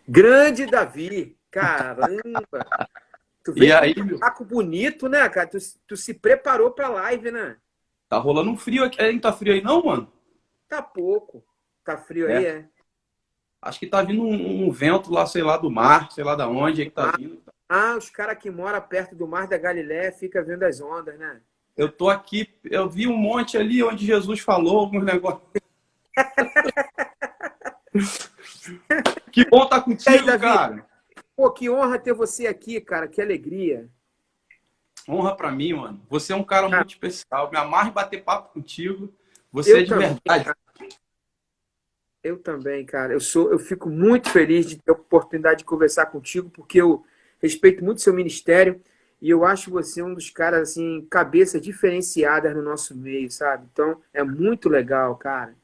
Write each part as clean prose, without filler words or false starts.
Grande Davi! Caramba! Tu E veio com um aí, meu, casaco bonito, né, cara? Tu se preparou pra live, né? tá rolando um frio aqui. Tá frio aí não, mano? Tá pouco. Tá frio aí, É. é? Acho que tá vindo um vento lá, sei lá, do mar, sei lá da onde é que tá Ah, vindo. os caras que moram perto do Mar da Galileia ficam vendo as ondas, né? Eu tô aqui, eu vi um monte ali onde Jesus falou alguns negócios. Que bom tá E aí, contigo, Davi? cara. Pô, que honra ter você aqui, cara. Que alegria. Honra pra mim, mano. Você é um cara Cara, muito especial. Me amarro em bater papo contigo. Você é eu de também, verdade. cara. Eu também, cara. Eu fico muito feliz de ter a oportunidade de conversar contigo, porque eu respeito muito seu ministério e eu acho você um dos caras, assim, cabeça diferenciadas no nosso meio, sabe? Então, é muito legal, cara,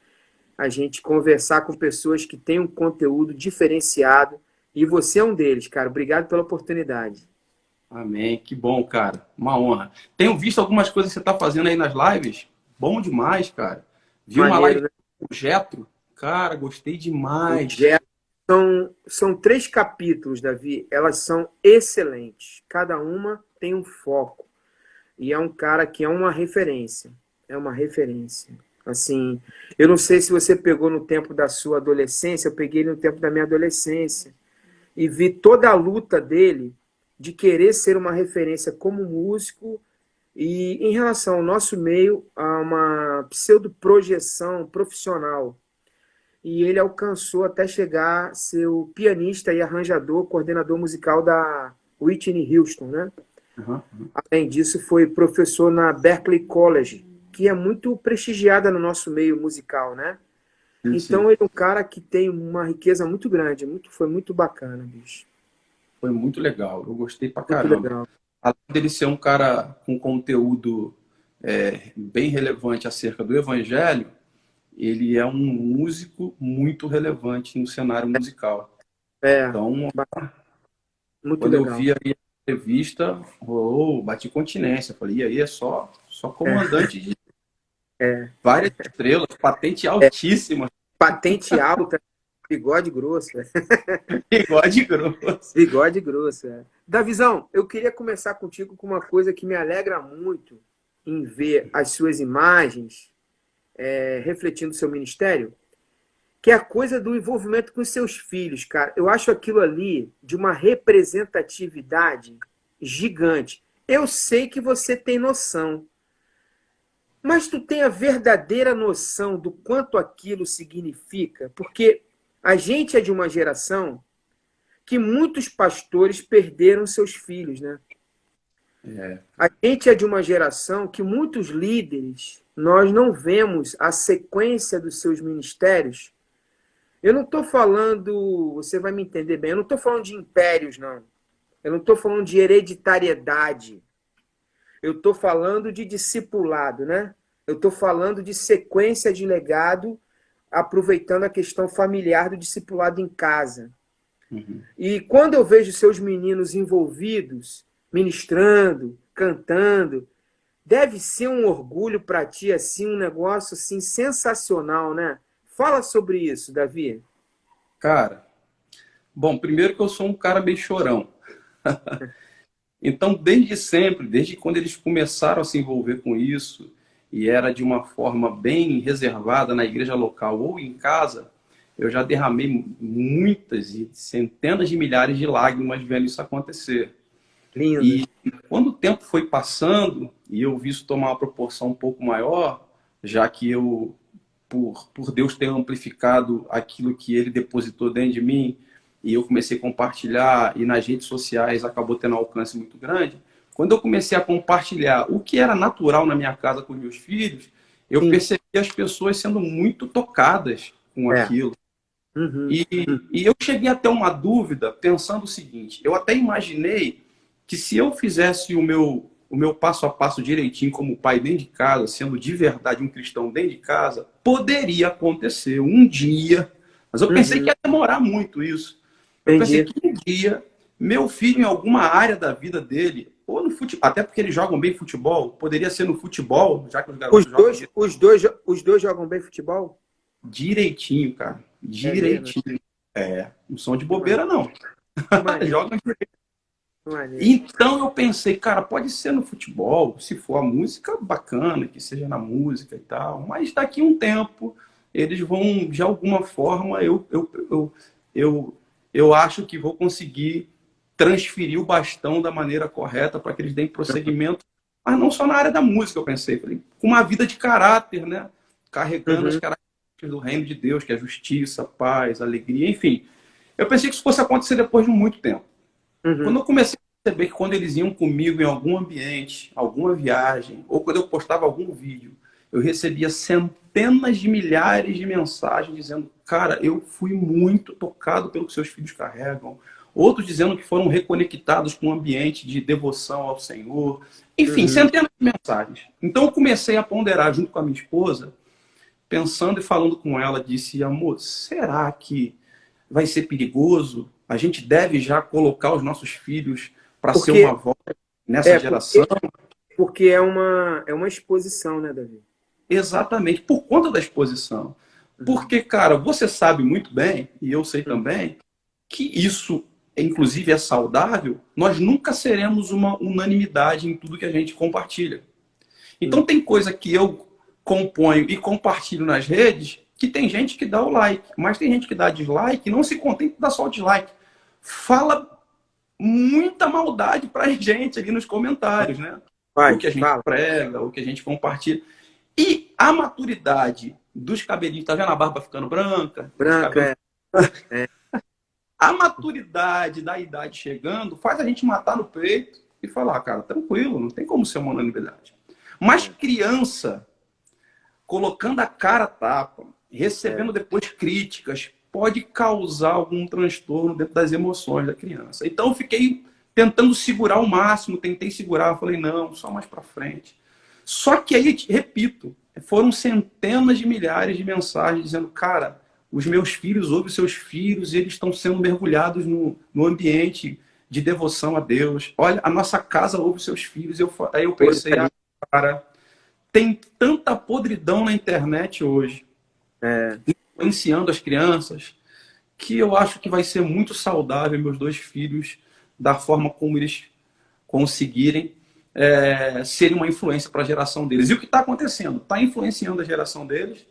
a gente conversar com pessoas que têm um conteúdo diferenciado e você é um deles, cara. Obrigado pela oportunidade. Amém. Que bom, cara. Uma honra. Tenho visto algumas coisas que você tá fazendo aí nas lives. Bom demais, cara. Vi uma Maneiro, live né? com o Jetro. Cara, gostei O demais. Jé- são 3 capítulos, Davi. Elas são excelentes. Cada uma tem um foco. E é um cara que é uma referência. É uma referência. Assim, eu não sei se você pegou no tempo da sua adolescência, eu peguei no tempo da minha adolescência e vi toda a luta dele de querer ser uma referência como músico e em relação ao nosso meio, a uma pseudo-projeção profissional. E ele alcançou até chegar a ser o pianista e arranjador, coordenador musical da Whitney Houston, né? Uhum. Além disso, foi professor na Berklee College, que é muito prestigiada no nosso meio musical, né? Sim, Então, sim. ele é um cara que tem uma riqueza muito grande, foi muito bacana, bicho. Foi muito legal. Eu gostei pra Muito caramba. legal. Além dele ser um cara com conteúdo bem relevante acerca do evangelho, ele é um músico muito relevante no cenário musical. É, Então, muito quando eu legal. vi aí a entrevista, bati continência. Falei, e aí é só É, comandante de é. várias estrelas, patente altíssima, Patente alta, bigode grosso. bigode grosso. Bigode grosso, é. Davizão, eu queria começar contigo com uma coisa que me alegra muito em ver as suas imagens refletindo o seu ministério, que é a coisa do envolvimento com os seus filhos, cara. Eu acho aquilo ali de uma representatividade gigante. Eu sei que você tem noção, mas tu tem a verdadeira noção do quanto aquilo significa? Porque a gente é de uma geração que muitos pastores perderam seus filhos, né? É, A gente é de uma geração que muitos líderes, nós não vemos a sequência dos seus ministérios. Eu não estou falando, você vai me entender bem, eu não estou falando de impérios, não. Eu não estou falando de hereditariedade. Eu estou falando de discipulado, né? Eu estou falando de sequência de legado, aproveitando a questão familiar do discipulado em casa. uhum. E quando eu vejo seus meninos envolvidos, ministrando, cantando, deve ser um orgulho para ti, assim, um negócio assim sensacional, né? Fala sobre isso, Davi. Cara, bom, primeiro que eu sou um cara meio chorão. Então, desde sempre, desde quando eles começaram a se envolver com isso, e era de uma forma bem reservada na igreja local ou em casa, eu já derramei muitas e centenas de milhares de lágrimas vendo isso acontecer. Lindo. E quando o tempo foi passando e eu vi isso tomar uma proporção um pouco maior, já que eu, por Deus ter amplificado aquilo que ele depositou dentro de mim, e eu comecei a compartilhar, e nas redes sociais acabou tendo um alcance muito grande, quando eu comecei a compartilhar o que era natural na minha casa com os meus filhos, eu Sim. percebi as pessoas sendo muito tocadas com É. aquilo. Uhum. E, e eu cheguei até uma dúvida pensando o seguinte: eu até imaginei que se eu fizesse o meu passo a passo direitinho como pai dentro de casa, sendo de verdade um cristão dentro de casa, poderia acontecer um dia. Mas eu pensei que Uhum. ia demorar muito isso. Eu pensei Entendi. que um dia meu filho, em alguma área da vida dele, ou no futebol, até porque eles jogam bem futebol, poderia ser no futebol, já que os Os garotos jogam dois, os dois jogam bem futebol? direitinho, cara. É mesmo. Direitinho. Não são de bobeira, não. Que maneiro, Jogam. que maneiro. Então eu pensei, cara, pode ser no futebol, se for a música, bacana, que seja na música e tal, mas daqui a um tempo eles vão, de alguma forma, eu acho que vou conseguir transferir o bastão da maneira correta para que eles deem prosseguimento, mas não só na área da música, eu pensei, falei, com uma vida de caráter, né? Carregando as Uhum, características do reino de Deus, que é justiça, paz, alegria, enfim. Eu pensei que isso fosse acontecer depois de muito tempo. Quando uhum, eu comecei a perceber que quando eles iam comigo em algum ambiente, alguma viagem, ou quando eu postava algum vídeo, eu recebia centenas de milhares de mensagens dizendo, cara, eu fui muito tocado pelo que seus filhos carregam. Outros dizendo que foram reconectados com um ambiente de devoção ao Senhor. Enfim, uhum. centenas de mensagens. Então eu comecei a ponderar junto com a minha esposa, pensando e falando com ela, disse, amor, será que vai ser perigoso? A gente deve já colocar os nossos filhos para ser uma Porque, voz nessa é, geração? porque é uma exposição, né, Davi? Exatamente, por conta da exposição. Uhum, Porque, cara, você sabe muito bem, e eu sei uhum, também, que isso, inclusive, é saudável. Nós nunca seremos uma unanimidade em tudo que a gente compartilha. Então, uhum. tem coisa que eu componho e compartilho nas redes que tem gente que dá o like, mas tem gente que dá dislike e não se contenta de dar só o dislike. Fala muita maldade pra gente ali nos comentários, né? O Vai, que a gente fala. prega, o que a gente compartilha. E a maturidade dos cabelinhos, tá vendo a barba ficando branca, os cabelos. Branca, é. A maturidade da idade chegando faz a gente matar no peito e falar, cara, tranquilo, não tem como ser uma unanimidade. Mas É, criança, colocando a cara a tapa, é. recebendo depois críticas, pode causar algum transtorno dentro das emoções da criança. Então eu fiquei tentando segurar o máximo, tentei segurar, falei, não, só mais para frente. Só que aí, repito, foram centenas de milhares de mensagens dizendo, cara, os meus filhos ouvem os seus filhos e eles estão sendo mergulhados no ambiente de devoção a Deus. Olha, a nossa casa ouve os seus filhos. Aí eu Coisa pensei, ah, ali. cara, tem tanta podridão na internet hoje, É, influenciando as crianças, que eu acho que vai ser muito saudável meus dois filhos, da forma como eles conseguirem serem uma influência para a geração deles. E o que está acontecendo? Está influenciando a geração deles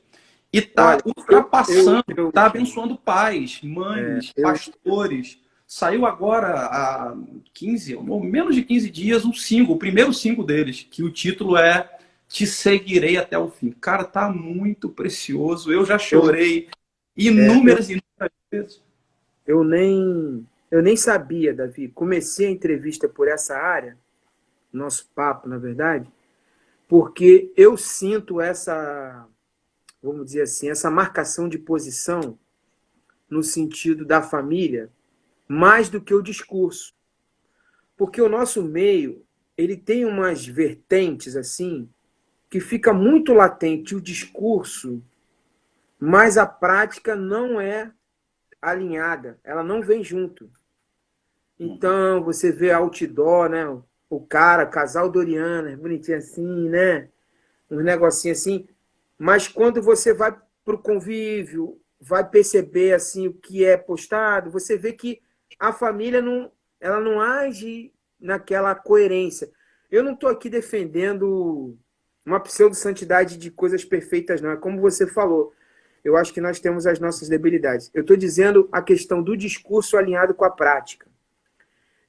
e está olha, ultrapassando, está abençoando pais, mães, eu, pastores. Saiu agora há 15, ou menos de 15 dias, um single, o primeiro single deles, que o título é Te Seguirei Até o Fim. Cara, tá muito precioso. Eu já eu, chorei é, inúmeras e inúmeras vezes. eu nem sabia, Davi. Comecei a entrevista por essa área, nosso papo, na verdade, porque eu sinto essa, vamos dizer assim, essa marcação de posição no sentido da família, mais do que o discurso. Porque o nosso meio, ele tem umas vertentes assim, que fica muito latente o discurso, mas a prática não é alinhada, ela não vem junto. Então, você vê outdoor, né? O cara, casal Doriana, bonitinho assim, né? Um negocinho assim. Mas quando você vai para o convívio, vai perceber assim o que é postado, você vê que a família não, ela não age naquela coerência. Eu não estou aqui defendendo uma pseudo-santidade de coisas perfeitas, não. É como você falou. Eu acho que nós temos as nossas debilidades. Eu estou dizendo a questão do discurso alinhado com a prática.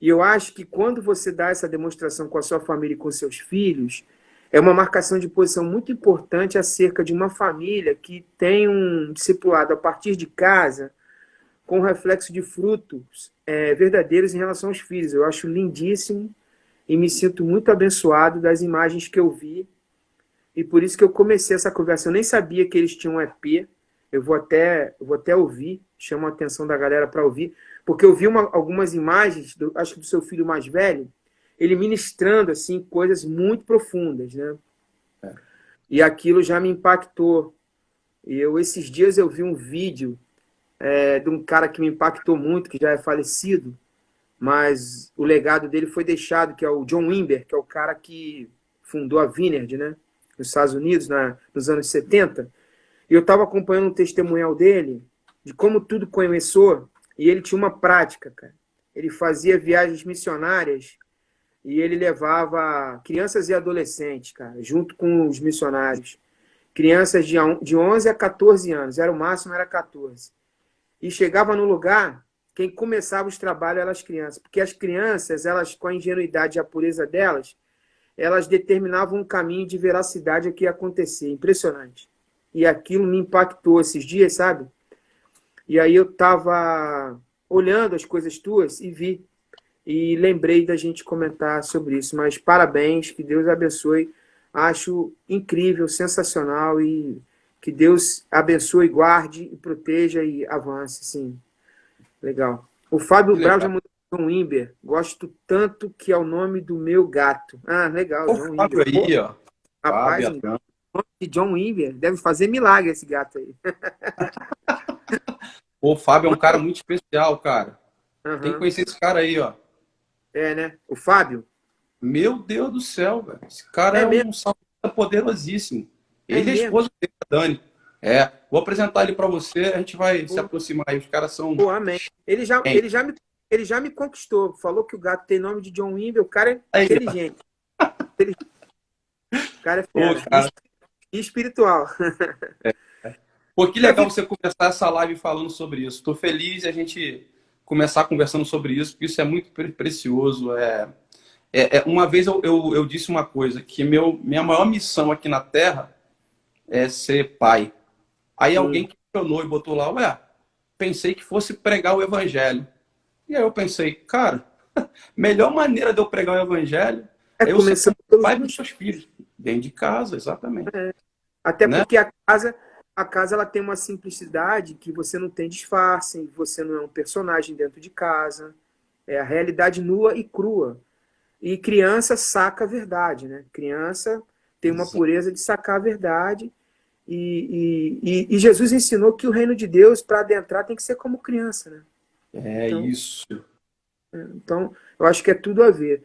E eu acho que quando você dá essa demonstração com a sua família e com seus filhos, é uma marcação de posição muito importante acerca de uma família que tem um discipulado a partir de casa com reflexo de frutos verdadeiros em relação aos filhos. Eu acho lindíssimo e me sinto muito abençoado das imagens que eu vi. E por isso que eu comecei essa conversa. Eu nem sabia que eles tinham um EP. Eu vou até ouvir, chamo a atenção da galera para ouvir, porque eu vi algumas imagens, acho que do seu filho mais velho, ele ministrando assim coisas muito profundas, né? E aquilo já me impactou. E esses dias eu vi um vídeo de um cara que me impactou muito, que já é falecido, mas o legado dele foi deixado, que é o John Wimber, que é o cara que fundou a Vineyard, né? Nos Estados Unidos, nos anos 70. E eu estava acompanhando um testemunhal dele, de como tudo começou, e ele tinha uma prática, cara. Ele fazia viagens missionárias e ele levava crianças e adolescentes, cara, junto com os missionários. Crianças de 11 a 14 anos, era o máximo, era 14. E chegava no lugar, quem começava os trabalhos eram as crianças, porque as crianças, elas com a ingenuidade e a pureza delas, elas determinavam um caminho de veracidade ao que ia acontecer. Impressionante. E aquilo me impactou esses dias, sabe? E aí eu estava olhando as coisas tuas e vi. E lembrei da gente comentar sobre isso. Mas parabéns, que Deus abençoe. Acho incrível, sensacional e que Deus abençoe, guarde e proteja e avance, sim. Legal. O Fábio Brau já mandou John Wimber. Gosto tanto que é o nome do meu gato. Ah, legal, O John Fábio Wimber. aí, ó. Rapaz, Fábio, o nome de John Wimber deve fazer milagre esse gato aí. o Fábio é um cara muito especial, cara. Tem que Uhum. conhecer esse cara aí, ó. É, né? O Fábio? Meu Deus do céu, velho. Esse cara É é mesmo, um salmista poderosíssimo. é Ele é a mesmo. esposa dele, a Dani. É, vou apresentar ele para você, a gente vai se Pô, aproximar aí. Os caras são. pô, amém. Ele já me conquistou. Falou que o gato tem nome de John Wimber. O cara é Aí, ó. inteligente. O cara é Pô, fera. cara. E espiritual. Pô, que legal Davi, você começar essa live falando sobre isso. Estou feliz de a gente começar conversando sobre isso, porque isso é muito precioso. Uma vez eu disse uma coisa, que minha maior missão aqui na Terra é ser pai. Aí sim, alguém questionou e botou lá, ué, pensei que fosse pregar o evangelho. E aí eu pensei, cara, melhor maneira de eu pregar o evangelho é é eu ser começando pelos pai dos seus filhos, dentro de casa, exatamente. até Né? porque a casa ela tem uma simplicidade que você não tem disfarce, você não é um personagem dentro de casa. É a realidade nua e crua. E criança saca a verdade, né? Criança tem uma pureza de sacar a verdade. E Jesus ensinou que o reino de Deus, para adentrar, tem que ser como criança, né? É Então, isso. então, eu acho que é tudo a ver.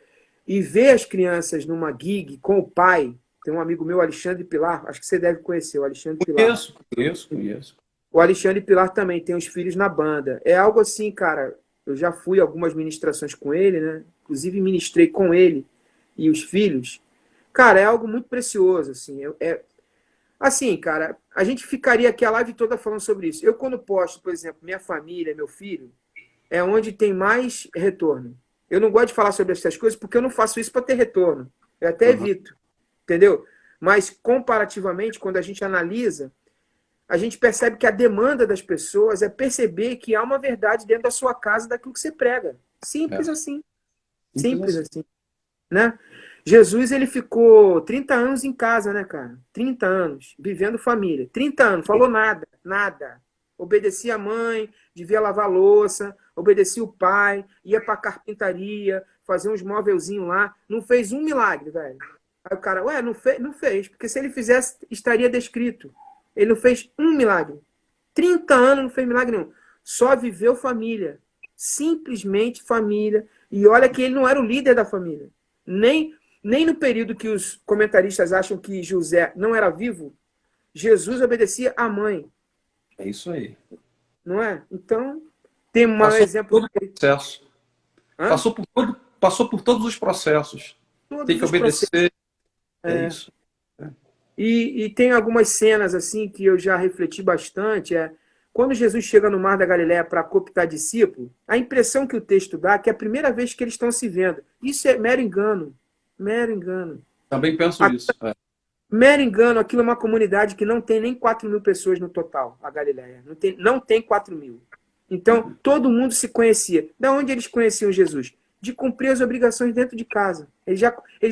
E ver as crianças numa gig com o pai, tem um amigo meu, Alexandre Pilar, acho que você deve conhecer o Alexandre Pilar. Conheço. O Alexandre Pilar também tem os filhos na banda. É algo assim, cara. Eu já fui a algumas ministrações com ele, né? Inclusive ministrei com ele e os filhos. Cara, é algo muito precioso, assim. Assim, cara, a gente ficaria aqui a live toda falando sobre isso. Eu, quando posto, por exemplo, minha família, meu filho, é onde tem mais retorno. Eu não gosto de falar sobre essas coisas porque eu não faço isso para ter retorno. Eu até Uhum. evito, entendeu? Mas, comparativamente, quando a gente analisa, a gente percebe que a demanda das pessoas é perceber que há uma verdade dentro da sua casa daquilo que você prega. Simples É, assim. simples Simples assim. assim, né? Jesus, ele ficou 30 anos em casa, né, cara? 30 anos, vivendo família. 30 anos, falou nada, nada. Obedecia a mãe, devia lavar louça, obedecia o pai, ia pra carpintaria, fazer uns móvelzinhos lá. Não fez um milagre, velho. Aí o cara, ué, não fez, porque se ele fizesse, estaria descrito. Ele não fez um milagre. 30 anos não fez milagre nenhum. Só viveu família. Simplesmente família. E olha que ele não era o líder da família. Nem no período que os comentaristas acham que José não era vivo, Jesus obedecia à mãe, É isso aí. não é? Então, tem um Passou por exemplo todo o dele. processo. Hã? Passou por todos os processos. Tem Todos que os processos. obedecer. É É. isso. É E tem algumas cenas assim que eu já refleti bastante. Quando Jesus chega no Mar da Galileia para cooptar discípulo, a impressão que o texto dá é que é a primeira vez que eles estão se vendo. Isso é mero engano. Mero engano. Também penso isso. É. Mero engano, aquilo é uma comunidade que não tem nem 4.000 pessoas no total, a Galileia. Não tem 4.000. Então, todo mundo se conhecia. Da onde eles conheciam Jesus? De cumprir as obrigações dentro de casa. Eles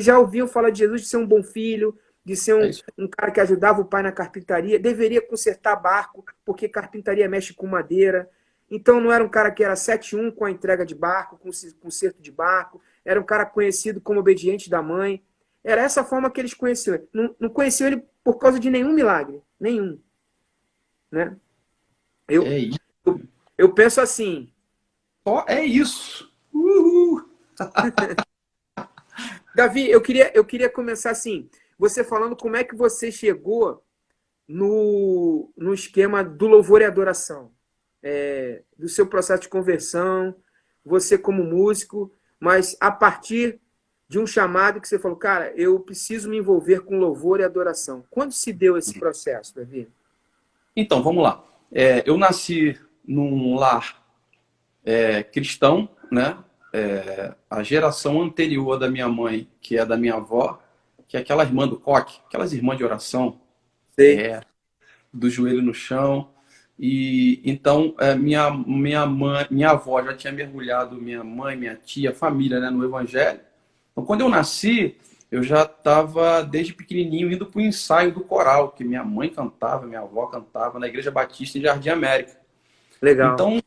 já ouviam falar de Jesus, de ser um bom filho, de ser É um, isso. um cara que ajudava o pai na carpintaria, deveria consertar barco, porque carpintaria mexe com madeira. Então, não era um cara que era 7-1 com a entrega de barco, com o conserto de barco. Era um cara conhecido como obediente da mãe. Era essa forma que eles conheciam. Não conheciam ele por causa de nenhum milagre. Nenhum. Né? Eu, É isso. eu penso assim. Só é isso. Uhul. Davi, eu queria começar assim. Você falando como é que você chegou no esquema do louvor e adoração. do seu processo de conversão, você como músico, mas a partir de um chamado que você falou, cara, eu preciso me envolver com louvor e adoração. Quando se deu esse processo, Davi? Então, vamos lá. Eu nasci num lar cristão, né? A geração anterior da minha mãe, que é da minha avó, que é aquela irmã do coque, aquelas irmãs de oração, Sei. do joelho no chão. E então minha avó já tinha mergulhado minha mãe, minha tia, família, né, no Evangelho. Então, quando eu nasci, eu já estava desde pequenininho indo para o ensaio do coral, que minha mãe cantava, minha avó cantava na Igreja Batista em Jardim América. Legal. Então,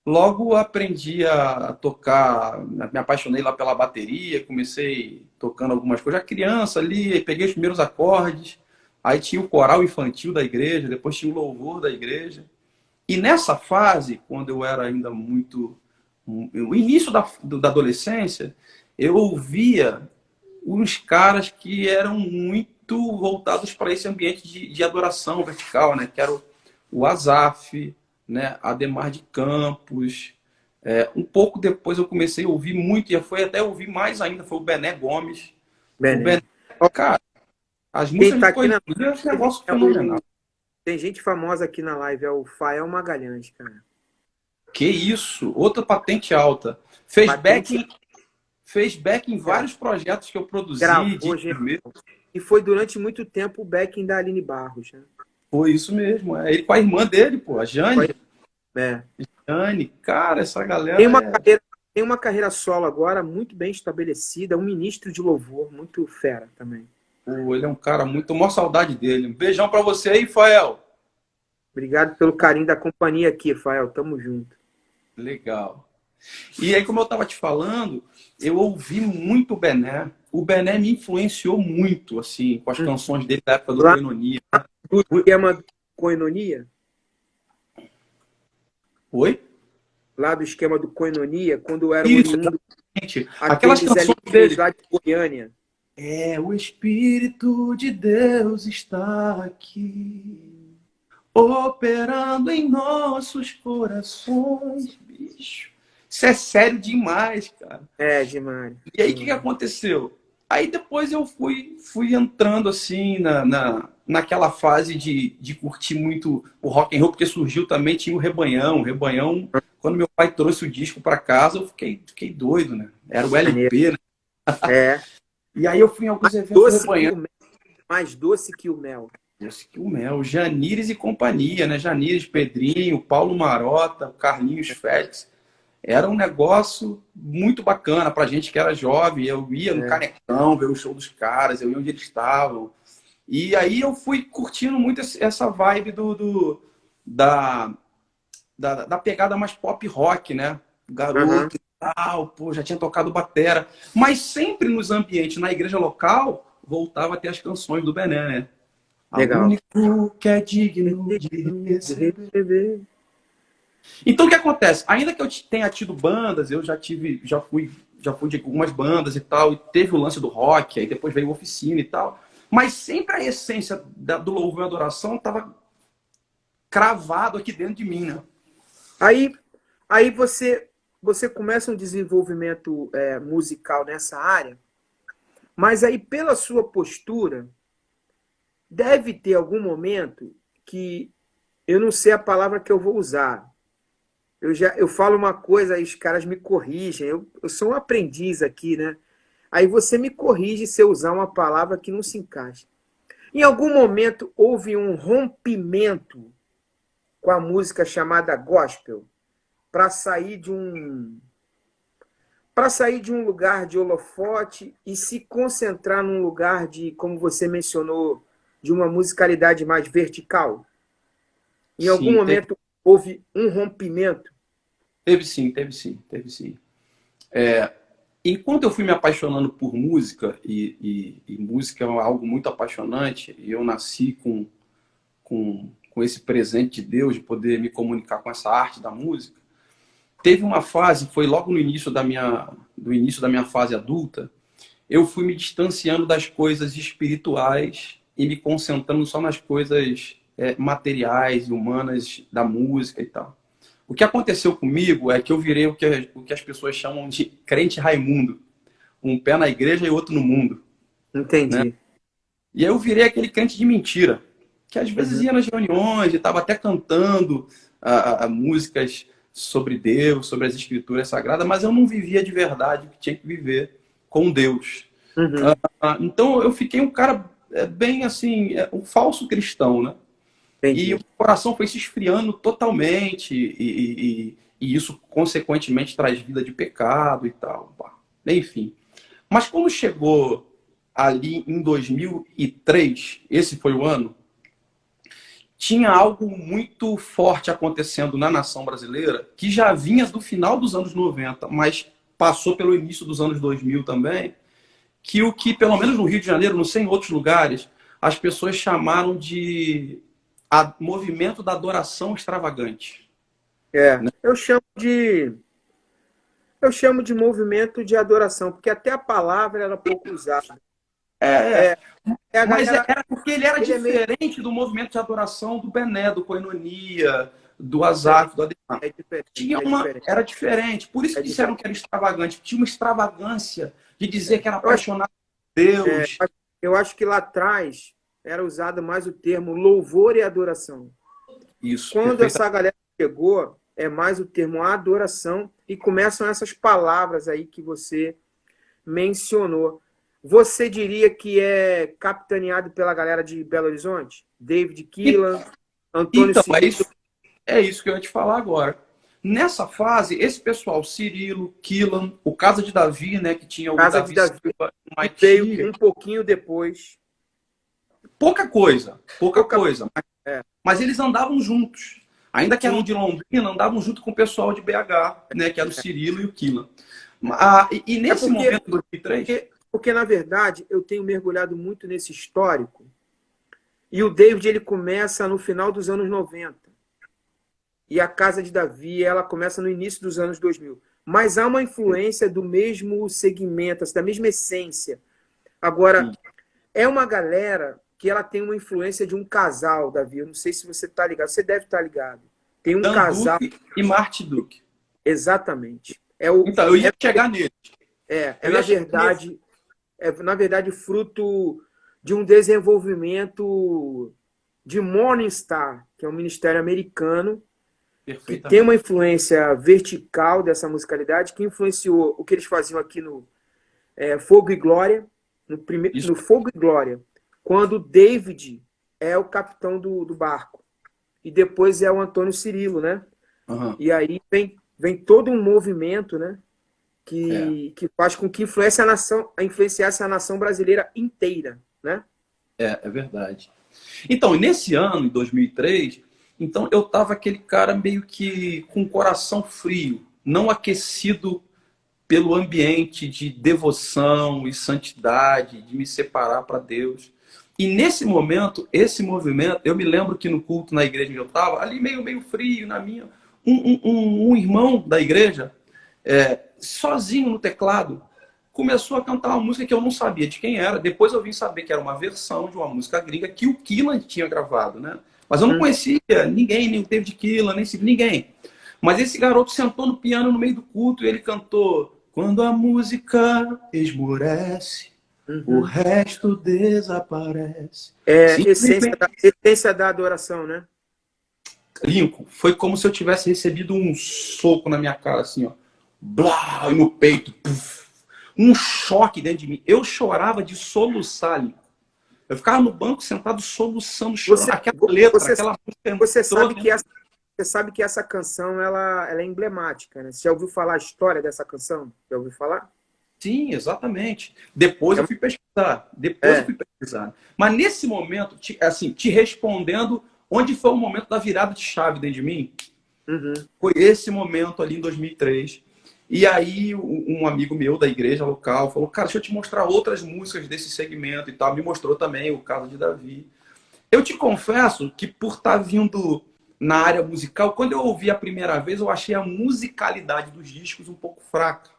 logo aprendi a tocar, me apaixonei lá pela bateria, comecei tocando algumas coisas. Já criança ali, peguei os primeiros acordes, aí tinha o coral infantil da igreja, depois tinha o louvor da igreja. E nessa fase, quando eu era ainda o início da adolescência, eu ouvia uns caras que eram muito voltados para esse ambiente de adoração vertical, né? Que era o Asaf, né? Ademar de Campos. Um pouco depois eu comecei a ouvir muito, e foi até ouvir mais ainda, foi o Bené Gomes. O Bené. Bené, cara, as Quem músicas tá de aqui na poesia é um negócio fenomenal. Tem gente famosa aqui na live, é o Fael Magalhães, cara. Que isso, outra patente alta. Fez Patente back em vários projetos que eu produzi. gravou, e foi durante muito tempo o backing da Aline Barros, né? Foi isso mesmo. Ele com a irmã dele, pô, a Jane. É. Jane, cara, essa galera Tem uma carreira solo agora muito bem estabelecida, um ministro de louvor, muito fera também. Pô, ele é um cara muito... Maior saudade dele. Um beijão pra você aí, Fael. Obrigado pelo carinho da companhia aqui, Fael. Tamo junto. Legal. E aí, como eu tava te falando, eu ouvi muito o Bené. O Bené me influenciou muito, assim, com as canções dele da época do Koinonia. Do esquema do Koinonia? Oi? Lá do esquema do Koinonia, quando era Isso, oriundo aquelas canções dele. lá de Goiânia. O Espírito de Deus está aqui, operando em nossos corações, bicho. Isso é sério demais, cara. Demais. E aí, o que aconteceu? Aí depois eu fui entrando assim naquela fase de curtir muito o rock and roll, porque surgiu também, tinha o Rebanhão. O Rebanhão, quando meu pai trouxe o disco para casa, eu fiquei doido, né? Era o LP, né? E aí eu fui em alguns eventos do Rebanhão. Mais doce que o mel. Doce que o mel. Janires e companhia, né? Janires, Pedrinho, Paulo Marota, Carlinhos Félix. Era um negócio muito bacana pra gente que era jovem. Eu ia no Canecão ver o show dos caras, eu ia onde eles estavam. E aí eu fui curtindo muito essa vibe da pegada mais pop rock, né? Garoto e tal, pô, já tinha tocado batera. Mas sempre nos ambientes, na igreja local, voltava a ter as canções do Bené, né? Legal. O único que é digno de receber. Então o que acontece? Ainda que eu tenha tido bandas, eu já fui de algumas bandas e tal, e teve o lance do rock, aí depois veio a oficina e tal, mas sempre a essência do louvor e adoração estava cravado aqui dentro de mim, né? Aí você começa um desenvolvimento musical nessa área, mas aí pela sua postura, deve ter algum momento que eu não sei a palavra que eu vou usar. Eu falo uma coisa, aí os caras me corrigem. Eu sou um aprendiz aqui, né? Aí você me corrige se eu usar uma palavra que não se encaixa. Em algum momento houve um rompimento com a música chamada gospel para sair de um lugar de holofote e se concentrar num lugar de, como você mencionou, de uma musicalidade mais vertical. Em algum momento houve um rompimento. Teve sim. Enquanto eu fui me apaixonando por música, e música é algo muito apaixonante, e eu nasci com esse presente de Deus, de poder me comunicar com essa arte da música, teve uma fase, foi logo no início da minha fase adulta, eu fui me distanciando das coisas espirituais e me concentrando só nas coisas materiais e humanas da música e tal. O que aconteceu comigo é que eu virei o que as pessoas chamam de crente Raimundo. Um pé na igreja e outro no mundo. Né? Entendi. E aí eu virei aquele crente de mentira, que às vezes Uhum. ia nas reuniões e estava até cantando músicas sobre Deus, sobre as escrituras sagradas, mas eu não vivia de verdade o que tinha que viver com Deus. Uhum. Então eu fiquei um cara bem assim, um falso cristão, né? E o Entendi. coração foi se esfriando totalmente, e isso, consequentemente, traz vida de pecado e tal. Enfim. Mas quando chegou ali em 2003, esse foi o ano, tinha algo muito forte acontecendo na nação brasileira, que já vinha do final dos anos 90, mas passou pelo início dos anos 2000 também, que o que, pelo menos no Rio de Janeiro, não sei em outros lugares, as pessoas chamaram de movimento da adoração extravagante. É, Né? eu chamo de movimento de adoração, porque até a palavra era pouco usada. É, É, é a mas galera, era porque ele era ele é meio diferente do movimento de adoração do Bené, do Koinonia, do Azaf, do Ademar. é diferente, Era diferente. Por isso é que disseram diferente. que era extravagante. Tinha uma extravagância de dizer É. que era apaixonado por Deus. Eu acho que lá atrás era usado mais o termo louvor e adoração. Isso, Quando perfeito. essa galera chegou, é mais o termo adoração e começam essas palavras aí que você mencionou. Você diria que é capitaneado pela galera de Belo Horizonte? David Keelan, Antônio Então, Cirilo, é isso que eu ia te falar agora. Nessa fase, esse pessoal, Cirilo, Quilan, o Casa de Davi, né, que tinha o Casa de Davi Davi, Silva, o que veio Maiti, um pouquinho depois. pouca Pouca, coisa, é, mas eles andavam juntos. Ainda que eram sim, de Londrina, andavam junto com o pessoal de BH, né, que era o Cirilo e o Quilan. E é nesse porque, momento, 2003, porque, na verdade, eu tenho mergulhado muito nesse histórico e o David ele começa no final dos anos 90. E a Casa de Davi, ela começa no início dos anos 2000. Mas há uma influência do mesmo segmento, assim, da mesma essência. Agora, sim, é uma galera que ela tem uma influência de um casal, Davi. Eu não sei se você está ligado. Você deve estar ligado. Tem um Dan casal, Duque e Marty Duke. exatamente. É, o, Então, eu ia chegar nele. é Eu ia chegar nesse. na verdade fruto de um desenvolvimento de Morningstar, que é um ministério americano que tem uma Perfeitamente. influência vertical dessa musicalidade, que influenciou o que eles faziam aqui no Fogo e Glória, Isso. no Fogo e Glória, quando David é o capitão do barco, e depois é o Antônio Cirilo, né? Uhum. E aí vem todo um movimento, né? É. Que faz com que influenciasse a nação brasileira inteira, né? É verdade. Então, nesse ano, em 2003, então eu estava aquele cara meio que com o coração frio, não aquecido pelo ambiente de devoção e santidade, de me separar para Deus. E nesse momento, esse movimento, eu me lembro que no culto na igreja onde eu estava, ali meio frio, na minha, um irmão da igreja, sozinho no teclado, começou a cantar uma música que eu não sabia de quem era. Depois eu vim saber que era uma versão de uma música gringa que o Killan tinha gravado, né? Mas eu não conhecia ninguém, nem o David Killan, nem ninguém. Mas esse garoto sentou no piano no meio do culto e ele cantou: quando a música esmorece, o Uhum. resto desaparece. É Simplesmente, essência da adoração, né? Lincoln, foi como se eu tivesse recebido um soco na minha cara, assim, ó. Blá, e no peito. Puf, um choque dentro de mim. Eu chorava de soluçar, Lincoln. Eu ficava no banco sentado soluçando, chorando. Você, Aquela letra, você, aquela música você entrou sabe que dentro. essa canção ela é emblemática, né? Você já ouviu falar a história dessa canção? Já ouviu falar? Sim, exatamente. Depois eu fui pesquisar. É. Mas nesse momento, assim, te respondendo, onde foi o momento da virada de chave dentro de mim? Uhum. Foi esse momento ali em 2003. E aí um amigo meu da igreja local falou: cara, deixa eu te mostrar outras músicas desse segmento e tal. Me mostrou também o caso de Davi. Eu te confesso que por estar vindo na área musical, quando eu ouvi a primeira vez, eu achei a musicalidade dos discos um pouco fraca.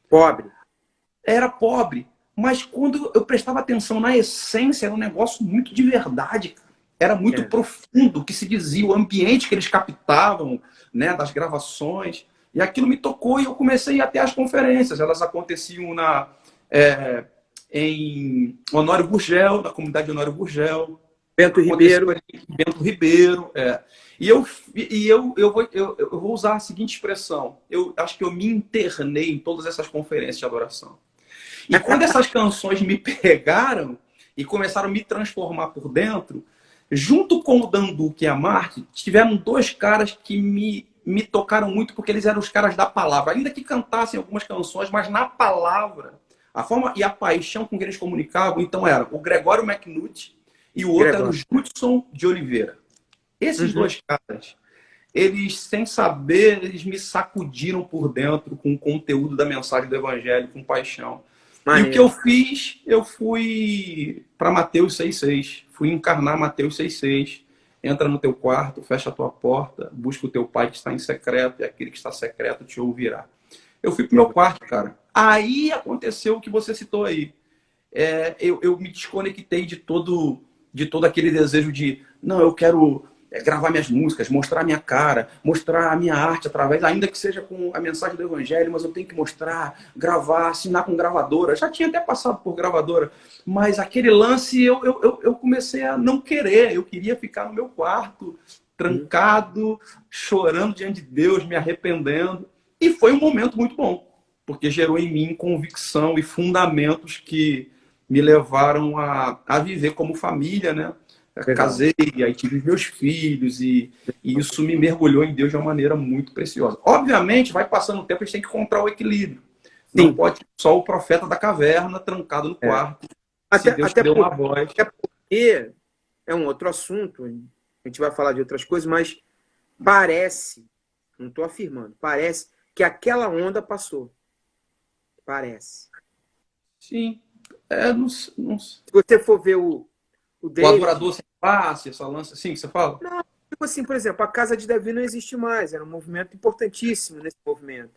Pobre. Era pobre, mas quando eu prestava atenção na essência, era um negócio muito de verdade, cara. Era muito profundo o que se dizia, o ambiente que eles captavam, né, das gravações. E aquilo me tocou e eu comecei a ir até as conferências. Elas aconteciam em Honório Gurgel, na comunidade Honório Gurgel. Bento Ribeiro. Bento Ribeiro, E eu vou usar a seguinte expressão. Eu acho que eu me internei em todas essas conferências de adoração. E quando essas canções me pegaram e começaram a me transformar por dentro, junto com o Danduque e a Marte, tiveram dois caras que me tocaram muito, porque eles eram os caras da palavra. Ainda que cantassem algumas canções, mas na palavra, a forma e a paixão com que eles comunicavam, então era o Gregório McNutt e o outro era o Judson de Oliveira. Esses dois caras, eles, sem saber, eles me sacudiram por dentro com o conteúdo da mensagem do Evangelho, com paixão. E o que eu fiz, eu fui para Mateus 6,6. Fui encarnar Mateus 6,6. Entra no teu quarto, fecha a tua porta, busca o teu pai que está em secreto, e aquele que está secreto te ouvirá. Eu fui pro meu quarto, cara. Aí aconteceu o que você citou aí. Eu me desconectei de todo aquele desejo de, não, eu quero gravar minhas músicas, mostrar minha cara, mostrar a minha arte através, ainda que seja com a mensagem do Evangelho, mas eu tenho que mostrar, gravar, assinar com gravadora. Já tinha até passado por gravadora, mas aquele lance eu comecei a não querer. Eu queria ficar no meu quarto, trancado, chorando diante de Deus, me arrependendo. E foi um momento muito bom, porque gerou em mim convicção e fundamentos que me levaram a viver como família, né? Casei, aí tive os meus filhos e isso me mergulhou em Deus de uma maneira muito preciosa. Obviamente, vai passando o tempo, a gente tem que encontrar o equilíbrio. Sim. Não pode ser só o profeta da caverna trancado no quarto. Se Deus te deu uma voz. Até porque é um outro assunto, a gente vai falar de outras coisas, mas parece, não estou afirmando, parece que aquela onda passou. Parece. Sim. Se você for ver o David, adorador sem face, essa lança assim que você fala? Não, tipo assim, por exemplo, a Casa de Davi não existe mais, era um movimento importantíssimo nesse movimento.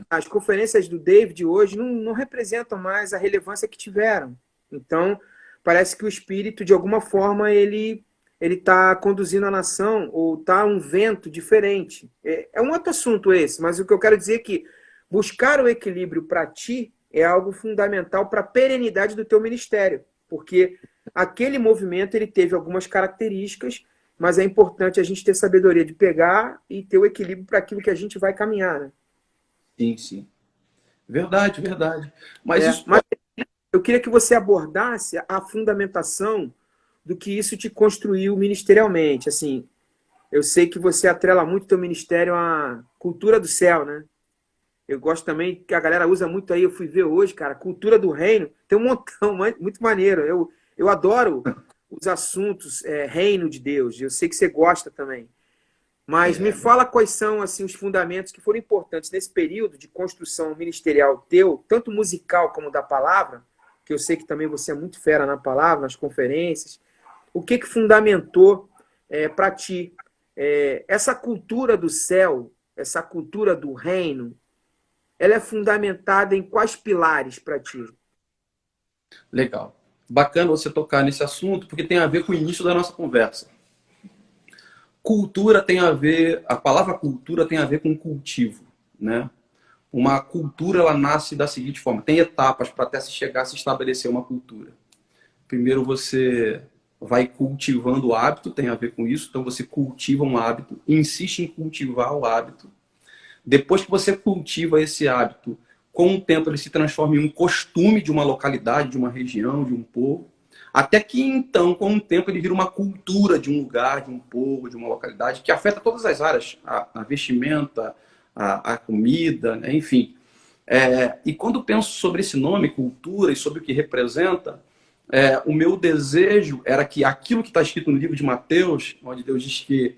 As conferências do David hoje não representam mais a relevância que tiveram. Então, parece que o Espírito, de alguma forma, ele está conduzindo a nação, ou está um vento diferente. É um outro assunto esse, mas o que eu quero dizer é que buscar o equilíbrio para ti é algo fundamental para a perenidade do teu ministério, porque aquele movimento ele teve algumas características, mas é importante a gente ter sabedoria de pegar e ter o equilíbrio para aquilo que a gente vai caminhar, né? Sim, sim. Verdade, verdade. Mas eu queria que você abordasse a fundamentação do que isso te construiu ministerialmente. Assim, eu sei que você atrela muito teu ministério à cultura do céu, né? Eu gosto também que a galera usa muito aí, eu fui ver hoje, cara, cultura do reino, tem um montão, muito maneiro. Eu adoro os assuntos reino de Deus, eu sei que você gosta também. Mas me fala quais são assim, os fundamentos que foram importantes nesse período de construção ministerial teu, tanto musical como da palavra, que eu sei que também você é muito fera na palavra, nas conferências. O que fundamentou para ti essa cultura do céu, essa cultura do reino? Ela é fundamentada em quais pilares para ti? Legal. Bacana você tocar nesse assunto, porque tem a ver com o início da nossa conversa. Cultura tem a ver, a palavra cultura tem a ver com cultivo, né? Uma cultura, ela nasce da seguinte forma, tem etapas para até se chegar a se estabelecer uma cultura. Primeiro você vai cultivando o hábito, tem a ver com isso, então você cultiva um hábito, insiste em cultivar o hábito. Depois que você cultiva esse hábito, com o tempo ele se transforma em um costume de uma localidade, de uma região, de um povo. Até que então, com o tempo, ele vira uma cultura de um lugar, de um povo, de uma localidade, que afeta todas as áreas. A vestimenta, a comida, né? Enfim. E quando penso sobre esse nome, cultura, e sobre o que representa, o meu desejo era que aquilo que está escrito no livro de Mateus, onde Deus diz que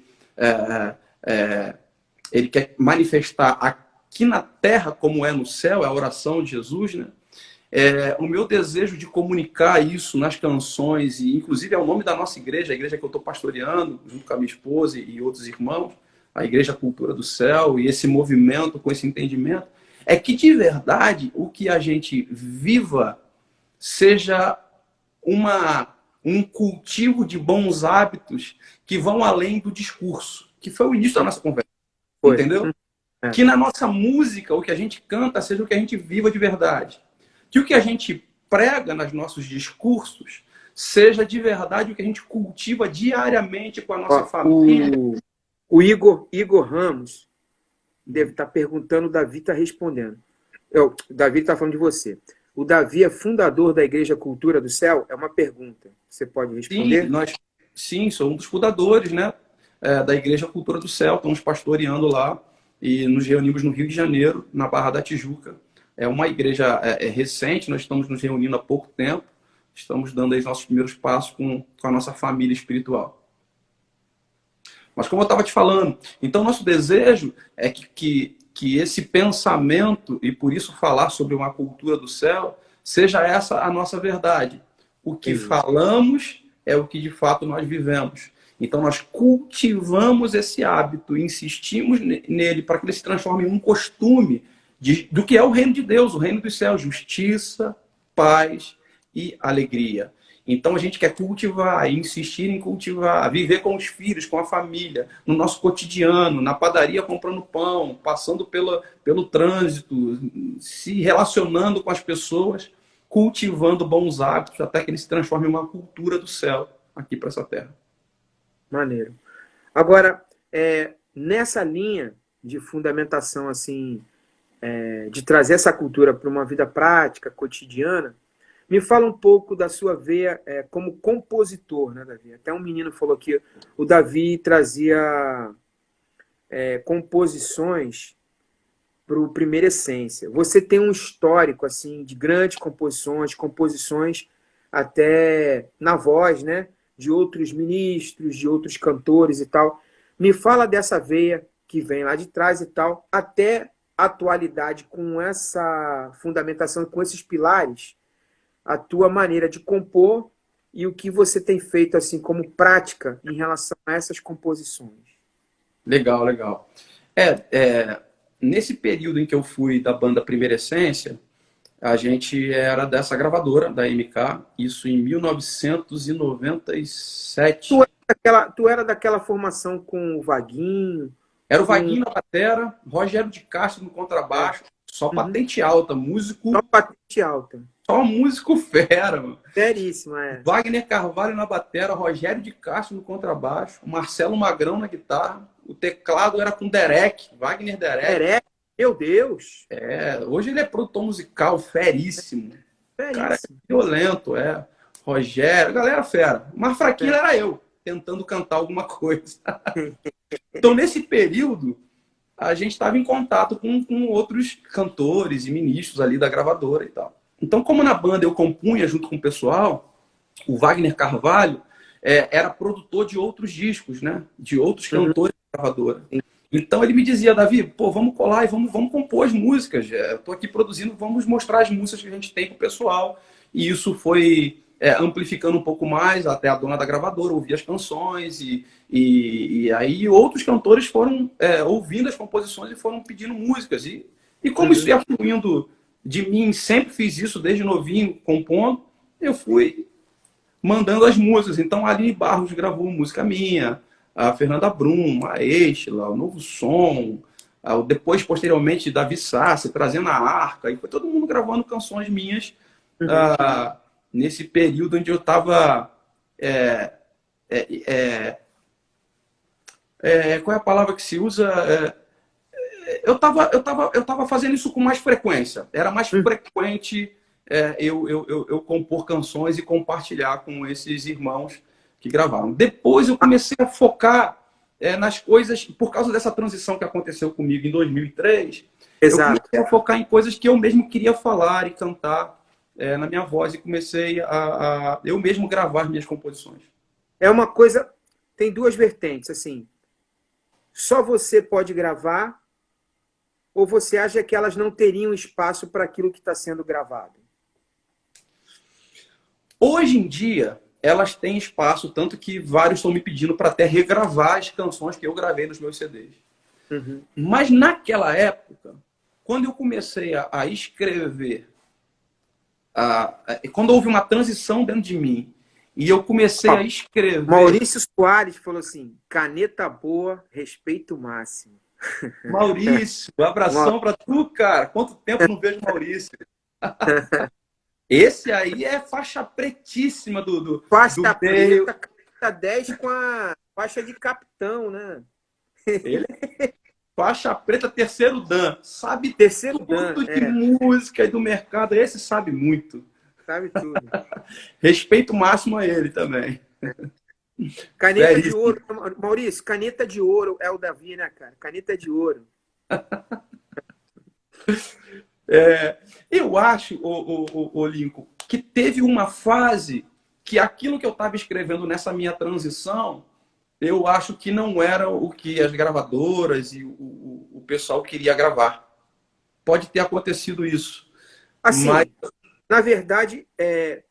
ele quer manifestar aqui na terra como é no céu, é a oração de Jesus, né? O meu desejo de comunicar isso nas canções, e inclusive é o nome da nossa igreja, a igreja que eu estou pastoreando, junto com a minha esposa e outros irmãos, a Igreja Cultura do Céu, e esse movimento com esse entendimento, é que de verdade o que a gente viva seja um cultivo de bons hábitos que vão além do discurso, que foi o início da nossa conversa. Foi. Entendeu? É. Que na nossa música, o que a gente canta, seja o que a gente viva de verdade. Que o que a gente prega nos nossos discursos seja de verdade o que a gente cultiva diariamente com a nossa família. O Igor Ramos deve estar perguntando, o Davi está respondendo. O Davi está falando de você. O Davi é fundador da Igreja Cultura do Céu? É uma pergunta. Você pode responder? Sim, sou um dos fundadores, né, da Igreja Cultura do Céu. Estamos pastoreando lá e nos reunimos no Rio de Janeiro, na Barra da Tijuca. É uma igreja recente, nós estamos nos reunindo há pouco tempo. Estamos dando aí os nossos primeiros passos com a nossa família espiritual. Mas como eu estava te falando, então nosso desejo é que esse pensamento, e por isso falar sobre uma cultura do céu, seja essa a nossa verdade. O que falamos é o que de fato nós vivemos. Então nós cultivamos esse hábito, insistimos nele para que ele se transforme em um costume do que é o reino de Deus, o reino dos céus, justiça, paz e alegria. Então a gente quer cultivar, insistir em cultivar, viver com os filhos, com a família, no nosso cotidiano, na padaria comprando pão, passando pelo trânsito, se relacionando com as pessoas, cultivando bons hábitos até que ele se transforme em uma cultura do céu aqui para essa terra. Maneiro. Agora, nessa linha de fundamentação, assim, de trazer essa cultura para uma vida prática, cotidiana, me fala um pouco da sua veia como compositor, né, Davi? Até um menino falou que o Davi trazia composições para o Primeira Essência. Você tem um histórico assim de grandes composições até na voz, né, de outros ministros, de outros cantores e tal. Me fala dessa veia que vem lá de trás e tal, até a atualidade com essa fundamentação, com esses pilares, a tua maneira de compor e o que você tem feito assim como prática em relação a essas composições. Legal. Nesse período em que eu fui da banda Primeira Essência, a gente era dessa gravadora, da MK, isso em 1997. Tu era daquela formação com o Vaguinho? Era o Vaguinho na batera, Rogério de Castro no contrabaixo, só patente alta, músico... Só patente alta. Só músico fera, mano. Seríssimo, Wagner Carvalho na batera, Rogério de Castro no contrabaixo, Marcelo Magrão na guitarra, o teclado era com Derek, Wagner Derek. Derek, meu Deus! Hoje ele é produtor musical, feríssimo. Cara, violento, Rogério, galera fera. O mais fraquinho era eu, tentando cantar alguma coisa. Então, nesse período, a gente estava em contato com outros cantores e ministros ali da gravadora e tal. Então, como na banda eu compunha junto com o pessoal, o Wagner Carvalho era produtor de outros discos, né? De outros cantores da gravadora. Então ele me dizia, Davi, vamos colar e vamos compor as músicas. Eu tô aqui produzindo, vamos mostrar as músicas que a gente tem pro pessoal. E isso foi amplificando um pouco mais, até a dona da gravadora ouvir as canções. E aí outros cantores foram ouvindo as composições e foram pedindo músicas. E como isso ia fluindo de mim, sempre fiz isso desde novinho, compondo, eu fui mandando as músicas. Então, a Aline Barros gravou música minha, a Fernanda Brum, a Estela, o Novo Som, depois, posteriormente, Davi Sassi, trazendo a Arca, e foi todo mundo gravando canções minhas nesse período onde eu estava... qual é a palavra que se usa? Eu tava fazendo isso com mais frequência. Era mais frequente eu compor canções e compartilhar com esses irmãos que gravaram. Depois eu comecei a focar nas coisas, por causa dessa transição que aconteceu comigo em 2003, Exato. Eu comecei a focar em coisas que eu mesmo queria falar e cantar na minha voz e comecei a eu mesmo gravar minhas composições. É uma coisa, tem duas vertentes, assim, só você pode gravar ou você acha que elas não teriam espaço para aquilo que está sendo gravado? Hoje em dia, elas têm espaço, tanto que vários estão me pedindo para até regravar as canções que eu gravei nos meus CDs. Mas naquela época, quando eu comecei a escrever, quando houve uma transição dentro de mim E eu comecei Ó, a escrever. Maurício Soares falou assim: caneta boa, respeito máximo. Maurício, um Mau- abração para tu, cara. Quanto tempo não vejo Maurício? Esse aí é faixa pretíssima do Faixa meio. preta, caneta 10 com a faixa de capitão, né? Ele é faixa preta, terceiro Dan. Sabe Terceiro Dan, tudo de música e do mercado. Esse sabe muito. sabe tudo. Respeito máximo a ele também. Caneta de Veríssimo. ouro, Maurício, caneta de ouro é o Davi, né, cara? Caneta de ouro. Eu acho, o Lincoln, que teve uma fase que aquilo que eu estava escrevendo nessa minha transição, eu acho que não era o que as gravadoras e o pessoal queria gravar. Pode ter acontecido isso. Mas Assim, na verdade,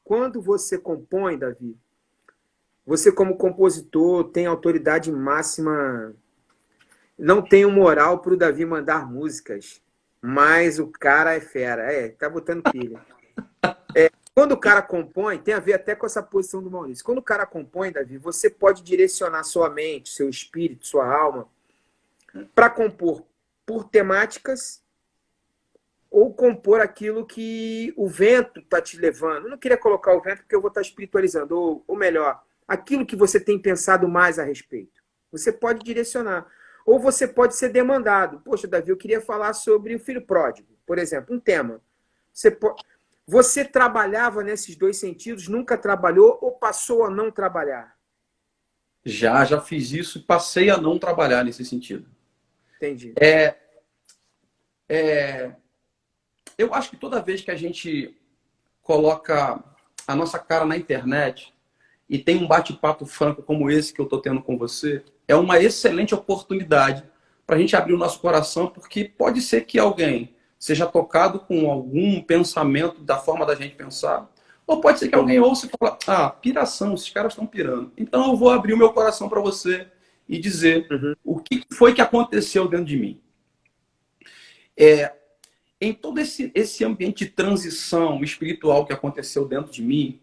quando você compõe, Davi, você como compositor tem autoridade máxima, não tem moral para o Davi mandar músicas, mas o cara é fera, tá botando pilha. Quando o cara compõe, tem a ver até com essa posição do Maurício. Quando o cara compõe, Davi, você pode direcionar sua mente, seu espírito, sua alma para compor por temáticas ou compor aquilo que o vento está te levando. Eu não queria colocar o vento porque eu vou estar espiritualizando, ou melhor, aquilo que você tem pensado mais a respeito. Você pode direcionar. Ou você pode ser demandado. Poxa, Davi, eu queria falar sobre o filho pródigo, por exemplo, um tema. Você trabalhava nesses dois sentidos, nunca trabalhou ou passou a não trabalhar? já fiz isso e passei a não trabalhar nesse sentido. Entendi. Eu acho que toda vez que a gente coloca a nossa cara na internet e tem um bate-papo franco como esse que eu estou tendo com você, é uma excelente oportunidade para a gente abrir o nosso coração, porque pode ser que alguém seja tocado com algum pensamento da forma da gente pensar, ou pode ser que alguém ouça e fale, piração, esses caras estão pirando. Então eu vou abrir o meu coração para você e dizer Uhum. o que foi que aconteceu dentro de mim. Em todo esse ambiente de transição espiritual que aconteceu dentro de mim,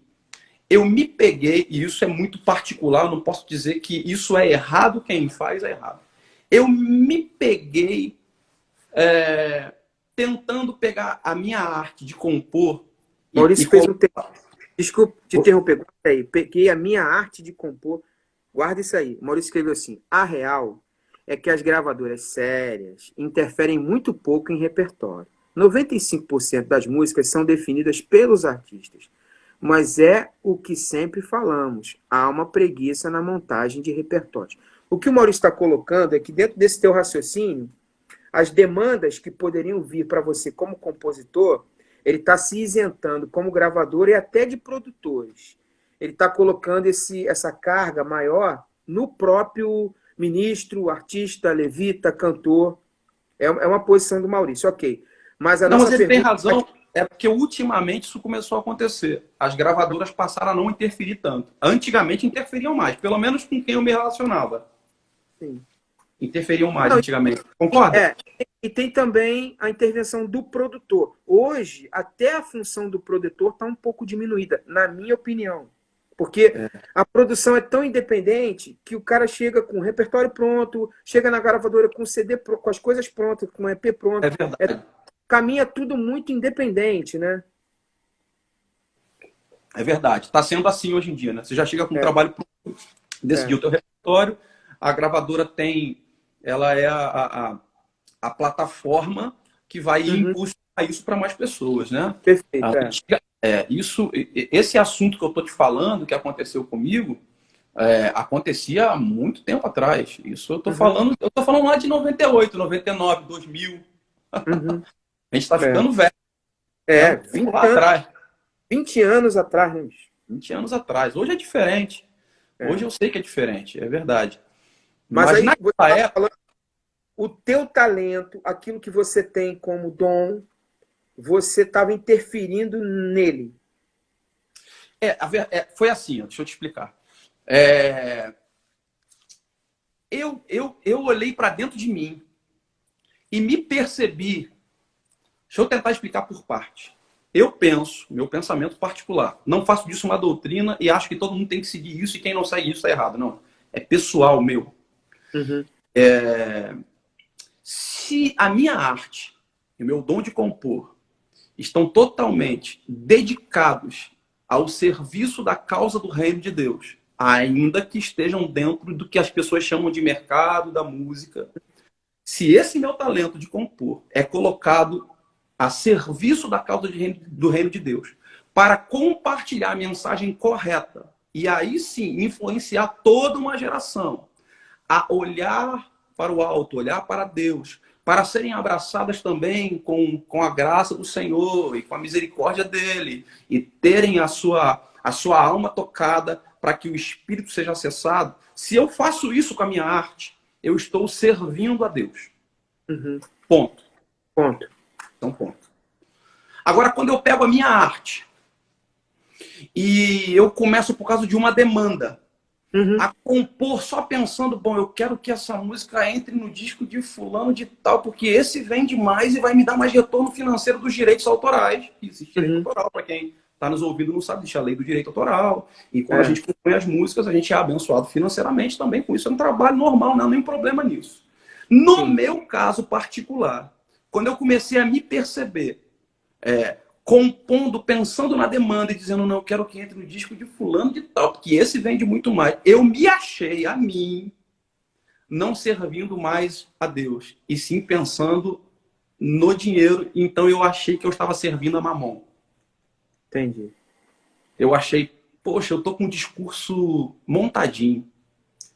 eu me peguei, e isso é muito particular, eu não posso dizer que isso é errado, quem faz é errado. Eu me peguei tentando pegar a minha arte de compor e Maurício fez um texto. Desculpa te interromper. Guarda aí. Peguei a minha arte de compor. Guarda isso aí. O Maurício escreveu assim: a real é que as gravadoras sérias interferem muito pouco em repertório. 95% das músicas são definidas pelos artistas. Mas é o que sempre falamos. Há uma preguiça na montagem de repertórios. O que o Maurício está colocando é que dentro desse teu raciocínio, as demandas que poderiam vir para você como compositor, ele está se isentando como gravador e até de produtores. Ele está colocando essa carga maior no próprio ministro, artista, levita, cantor. É uma posição do Maurício, ok. Mas a Não, mas nossa ele tem pergunta razão, é porque ultimamente isso começou a acontecer. As gravadoras passaram a não interferir tanto. Antigamente interferiam mais, pelo menos com quem eu me relacionava. sim. Interferiam mais Não, antigamente. Concorda? e tem também a intervenção do produtor. Hoje, até a função do produtor está um pouco diminuída, na minha opinião. Porque a produção é tão independente que o cara chega com o repertório pronto, chega na gravadora com o CD, com as coisas prontas, com o EP É pronto. verdade. Caminha tudo muito independente, né? É verdade. Está sendo assim hoje em dia, né? Você já chega com um É, trabalho pronto, decidiu é. o teu repertório, a gravadora tem, ela é a plataforma que vai Uhum, impulsionar isso para mais pessoas, né? perfeito, é. Esse assunto que eu estou te falando, que aconteceu comigo, acontecia há muito tempo atrás. Isso Uhum, eu tô falando lá de 98, 99, 2000. uhum, A gente está é. ficando velho, é É, um tempo lá atrás, 20 anos atrás, né, bicho? 20 anos atrás. Hoje é diferente. Hoje É. eu sei que é diferente, é verdade. Mas Mas aí você naquela está época, falando o teu talento, aquilo que você tem como dom, você estava interferindo nele. foi assim, ó, deixa eu te explicar. É, eu olhei para dentro de mim e me percebi. Deixa eu tentar explicar por parte. Eu penso, meu pensamento particular, não faço disso uma doutrina e acho que todo mundo tem que seguir isso e quem não segue isso está errado. Não. É pessoal meu. Uhum. Se a minha arte e o meu dom de compor estão totalmente dedicados ao serviço da causa do reino de Deus, ainda que estejam dentro do que as pessoas chamam de mercado da música, se esse meu talento de compor é colocado a serviço da causa do reino de Deus, para compartilhar a mensagem correta, e aí sim influenciar toda uma geração a olhar para o alto, olhar para Deus, para serem abraçadas também com a graça do Senhor e com a misericórdia dele, e terem a sua alma tocada para que o Espírito seja acessado. Se eu faço isso com a minha arte, eu estou servindo a Deus. Uhum. Ponto. Ponto. Então, ponto. Agora, quando eu pego a minha arte e eu começo por causa de uma demanda, Uhum. a compor só pensando, bom, eu quero que essa música entre no disco de fulano de tal, porque esse vende mais e vai me dar mais retorno financeiro dos direitos autorais. Existe direito Uhum. autoral, para quem está nos ouvindo não sabe, existe a lei do direito autoral. E quando a É. gente compõe as músicas, a gente é abençoado financeiramente também com isso. É um trabalho normal, não há nenhum problema nisso. No Sim. meu caso particular, quando eu comecei a me perceber compondo, pensando na demanda e dizendo, não, eu quero que entre no disco de fulano de tal, porque esse vende muito mais. Eu me achei, a mim, não servindo mais a Deus, e sim pensando no dinheiro. Então eu achei que eu estava servindo a Mamon. Entendi. Eu achei, poxa, eu tô com um discurso montadinho.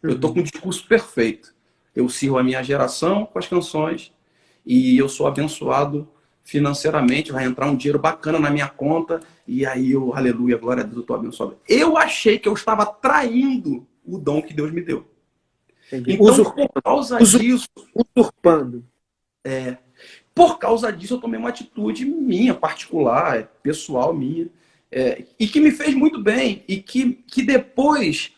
Eu tô com um Uhum. discurso perfeito. Eu sirvo a minha geração com as canções e eu sou abençoado financeiramente, vai entrar um dinheiro bacana na minha conta e aí eu, aleluia, glória a Deus, eu tô abençoado. Eu achei que eu estava traindo o dom que Deus me deu. Entendi. Então, por causa disso, Usurpando. por causa disso, eu tomei uma atitude minha, particular, pessoal minha, e que me fez muito bem, e que depois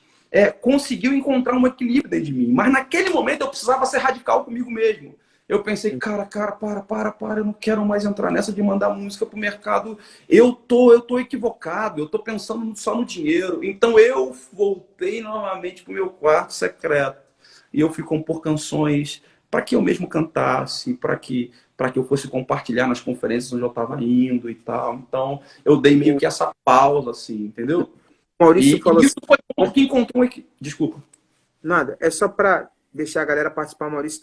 conseguiu encontrar um equilíbrio dentro de mim. Mas naquele momento eu precisava ser radical comigo mesmo. Eu pensei, cara, para, eu não quero mais entrar nessa de mandar música pro mercado. Eu tô equivocado, eu tô pensando só no dinheiro. Então eu voltei novamente pro meu quarto secreto. E eu fui compor canções para que eu mesmo cantasse, para que eu fosse compartilhar nas conferências onde eu estava indo e tal. Então, eu dei meio O que essa pausa, assim, entendeu? Maurício E falou isso assim, foi porque encontrou um equilíbrio. Desculpa. nada, é só para deixar a galera participar. O Maurício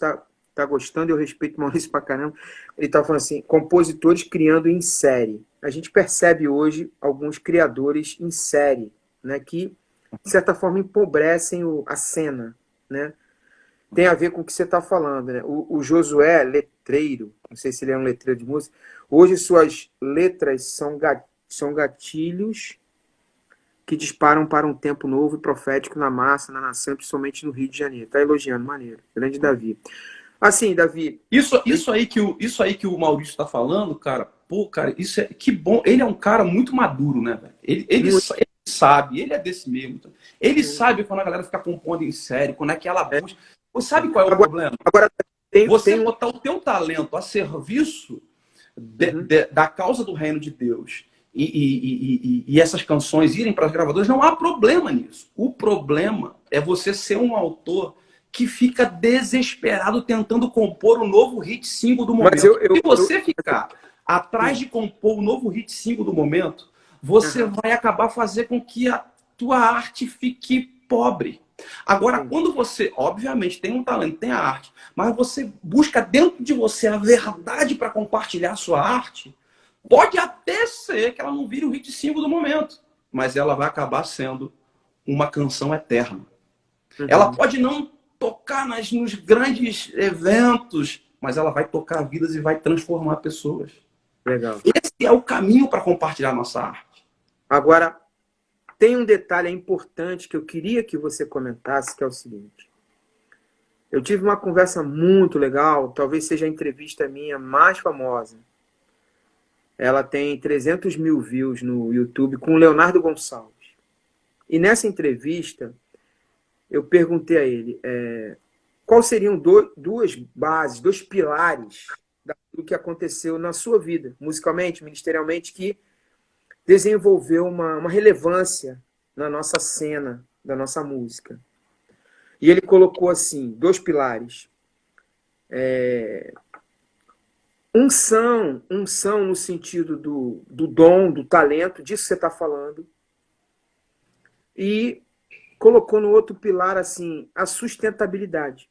tá gostando, eu respeito o Maurício pra caramba. Ele tá falando assim, compositores criando em série. A gente percebe hoje alguns criadores em série, né, que, de certa forma, empobrecem a cena, né? Tem a ver com o que você está falando, né? O Josué, letreiro, não sei se ele é um letreiro de música, hoje suas letras são gatilhos que disparam para um tempo novo e profético na massa, na nação, principalmente no Rio de Janeiro. Tá elogiando, maneiro. Grande Davi. Assim, Davi. Isso aí que o Maurício está falando, cara, pô, cara, isso é que bom. Ele é um cara muito maduro, né, velho? Ele Muito, sabe, ele é desse mesmo. Ele sabe quando a galera fica compondo em série, quando é que ela busca. Você sabe qual é o agora, problema? agora Você tem um. botar o teu talento a serviço Uhum, da causa do reino de Deus e essas canções irem para as gravadoras, não há problema nisso. O problema é você ser um autor que fica desesperado tentando compor o novo hit single do mas momento. Se você ficar atrás sim, de compor o novo hit single do momento, você aham, vai acabar fazendo com que a tua arte fique pobre. Agora, entendi. quando você, obviamente, tem um talento, tem a arte, mas você busca dentro de você a verdade para compartilhar a sua arte, pode até ser que ela não vire o hit single do momento, mas ela vai acabar sendo uma canção eterna. Ela Uhum, pode não tocar nos grandes eventos, mas ela vai tocar vidas e vai transformar pessoas. legal. Esse é o caminho para compartilhar nossa arte. Agora, tem um detalhe importante que eu queria que você comentasse, que é o seguinte. Eu tive uma conversa muito legal, talvez seja a entrevista minha mais famosa. Ela tem 300 mil views no YouTube com o Leonardo Gonçalves. E nessa entrevista, eu perguntei a ele quais seriam duas bases, dois pilares da do que aconteceu na sua vida, musicalmente, ministerialmente, que desenvolveu uma relevância na nossa cena, da nossa música. E ele colocou assim, 2 pilares. Unção no sentido do dom, do talento, disso que você está falando. E colocou no outro pilar, assim, a sustentabilidade.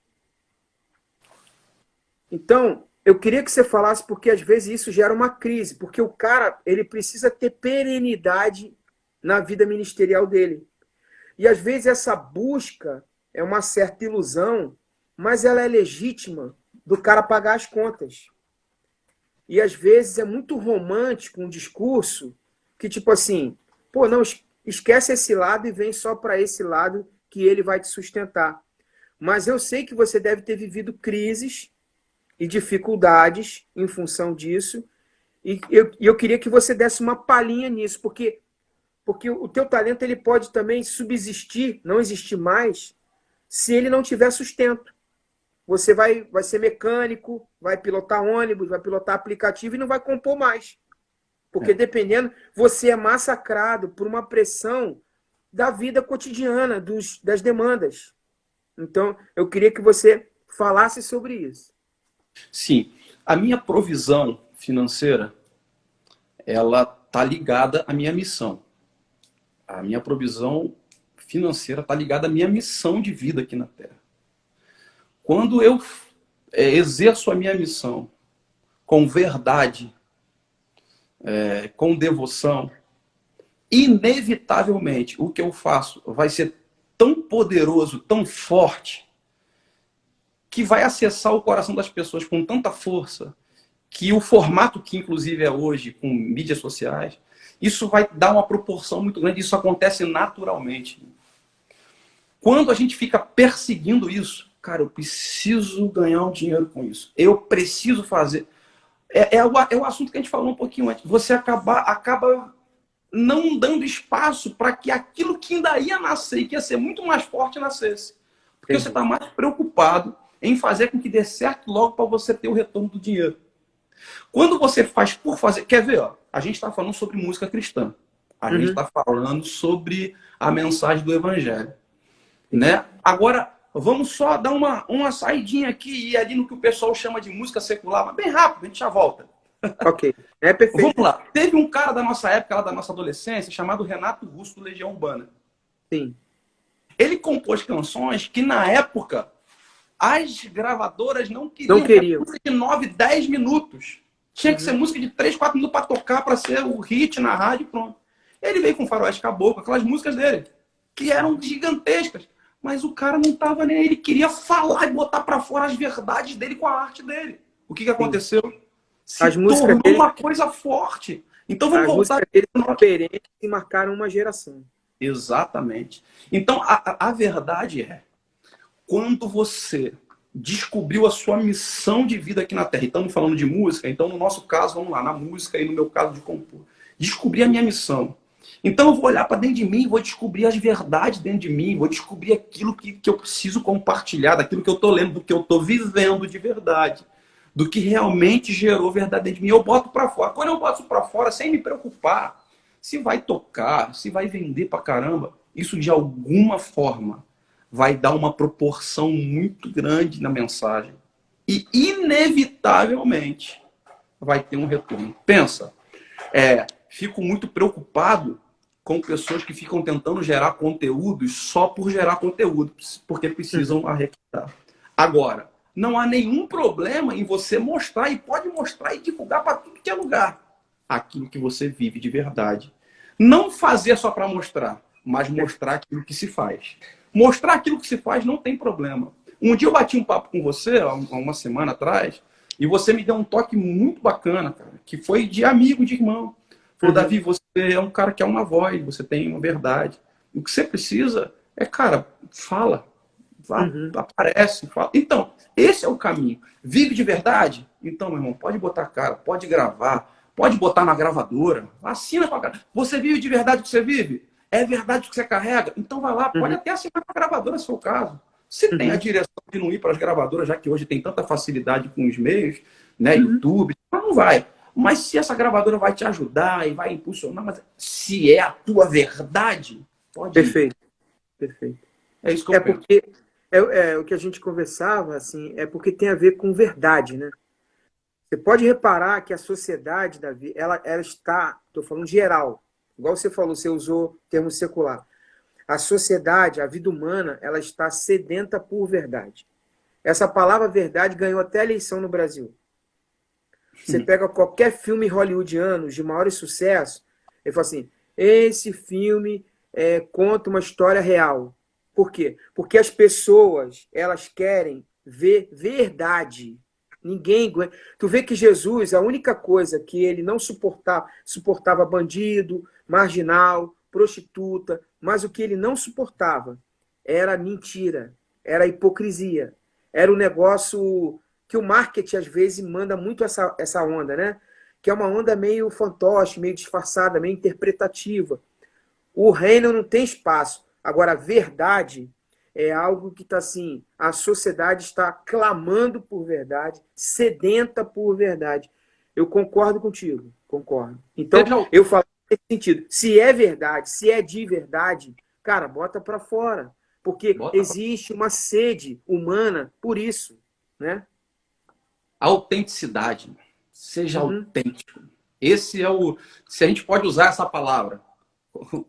Então, eu queria que você falasse, porque às vezes isso gera uma crise, porque o cara, ele precisa ter perenidade na vida ministerial dele. E às vezes essa busca é uma certa ilusão, mas ela é legítima do cara pagar as contas. E às vezes é muito romântico um discurso que, tipo assim, pô, não, esquece esse lado e vem só para esse lado que ele vai te sustentar. Mas eu sei que você deve ter vivido crises e dificuldades em função disso, e eu queria que você desse uma palhinha nisso, porque o teu talento ele pode também subsistir, não existir mais, se ele não tiver sustento. Você vai ser mecânico, vai pilotar ônibus, vai pilotar aplicativo e não vai compor mais. Porque dependendo, você é massacrado por uma pressão da vida cotidiana, das demandas. Então, eu queria que você falasse sobre isso. Sim, a minha provisão financeira, ela está ligada à minha missão. A minha provisão financeira está ligada à minha missão de vida aqui na Terra. Quando eu exerço a minha missão com verdade, com devoção, inevitavelmente o que eu faço vai ser tão poderoso, tão forte, que vai acessar o coração das pessoas com tanta força, que o formato que inclusive é hoje, com mídias sociais, isso vai dar uma proporção muito grande, isso acontece naturalmente. Quando a gente fica perseguindo isso, cara, eu preciso ganhar um dinheiro com isso, eu preciso fazer. É o assunto que a gente falou um pouquinho antes. Você acaba não dando espaço para que aquilo que ainda ia nascer e que ia ser muito mais forte nascesse. Porque você está mais preocupado em fazer com que dê certo logo para você ter o retorno do dinheiro. Quando você faz por fazer... Quer ver? Ó, a gente está falando sobre música cristã. A gente está falando sobre a mensagem do evangelho. Né? Agora, vamos só dar uma saidinha aqui e ali no que o pessoal chama de música secular, mas bem rápido, a gente já volta. Ok, é perfeito. Vamos lá. Teve um cara da nossa época, lá da nossa adolescência, chamado Renato Russo, do Legião Urbana. Sim. Ele compôs canções que, na época, as gravadoras não queriam. Música de 9, 10 minutos. Tinha que ser música de 3, 4 minutos para tocar, para ser o hit na rádio e pronto. Ele veio com Faroeste Caboclo, aquelas músicas dele, que eram gigantescas. Mas o cara não estava nem aí. Ele queria falar e botar para fora as verdades dele com a arte dele. O que aconteceu? Se tornou uma coisa forte. Então vamos voltar. As músicas dele diferentes e marcaram uma geração. Exatamente. Então a verdade é, quando você descobriu a sua missão de vida aqui na Terra, e estamos falando de música, então no nosso caso, vamos lá, na música e no meu caso de compor, descobri a minha missão. Então eu vou olhar para dentro de mim, vou descobrir as verdades dentro de mim, vou descobrir aquilo que eu preciso compartilhar, daquilo que eu estou lendo, do que eu estou vivendo de verdade, do que realmente gerou verdade dentro de mim. Eu boto para fora. Quando eu boto para fora, sem me preocupar se vai tocar, se vai vender para caramba, isso de alguma forma vai dar uma proporção muito grande na mensagem. E inevitavelmente vai ter um retorno. Pensa, fico muito preocupado com pessoas que ficam tentando gerar conteúdos só por gerar conteúdo, porque precisam arrecadar. Agora, não há nenhum problema em você mostrar, e pode mostrar e divulgar para tudo que é lugar, aquilo que você vive de verdade. Não fazer só para mostrar, mas mostrar aquilo que se faz. Mostrar aquilo que se faz não tem problema. Um dia eu bati um papo com você, há uma semana atrás, e você me deu um toque muito bacana, cara, que foi de amigo, de irmão. Falou, Davi, você é um cara que é uma voz, você tem uma verdade. O que você precisa é, cara, fala. Aparece, fala. Então, esse é o caminho. Vive de verdade? Então, meu irmão, pode botar a cara, pode gravar, pode botar na gravadora, assina com a cara. Você vive de verdade o que você vive? É verdade o que você carrega? Então vai lá, pode até assinar com a gravadora, se for o caso. Se tem a direção de não ir para as gravadoras, já que hoje tem tanta facilidade com os meios, né? YouTube, não vai. Mas se essa gravadora vai te ajudar e vai impulsionar, mas se é a tua verdade, pode ir. Perfeito, perfeito. É isso que eu penso. Porque o que a gente conversava, assim, é porque tem a ver com verdade, né? Você pode reparar que a sociedade, Davi, ela está, estou falando geral, igual você falou, você usou termo secular. A sociedade, a vida humana, ela está sedenta por verdade. Essa palavra verdade ganhou até eleição no Brasil. Você pega qualquer filme hollywoodiano de maior sucesso, ele fala assim, esse filme conta uma história real. Por quê? Porque as pessoas, elas querem ver verdade. Ninguém aguenta. Tu vê que Jesus, a única coisa que ele não suportava bandido, marginal, prostituta, mas o que ele não suportava era mentira, era hipocrisia, era o negócio que o marketing às vezes manda muito essa onda, né? Que é uma onda meio fantoche, meio disfarçada, meio interpretativa. O reino não tem espaço. Agora, a verdade é algo que está assim, a sociedade está clamando por verdade, sedenta por verdade. Eu concordo contigo, concordo. Então, eu falo nesse sentido. Se é verdade, se é de verdade, cara, bota para fora. Porque existe uma sede humana por isso, né? Autenticidade. Seja autêntico. Esse é o... Se a gente pode usar essa palavra,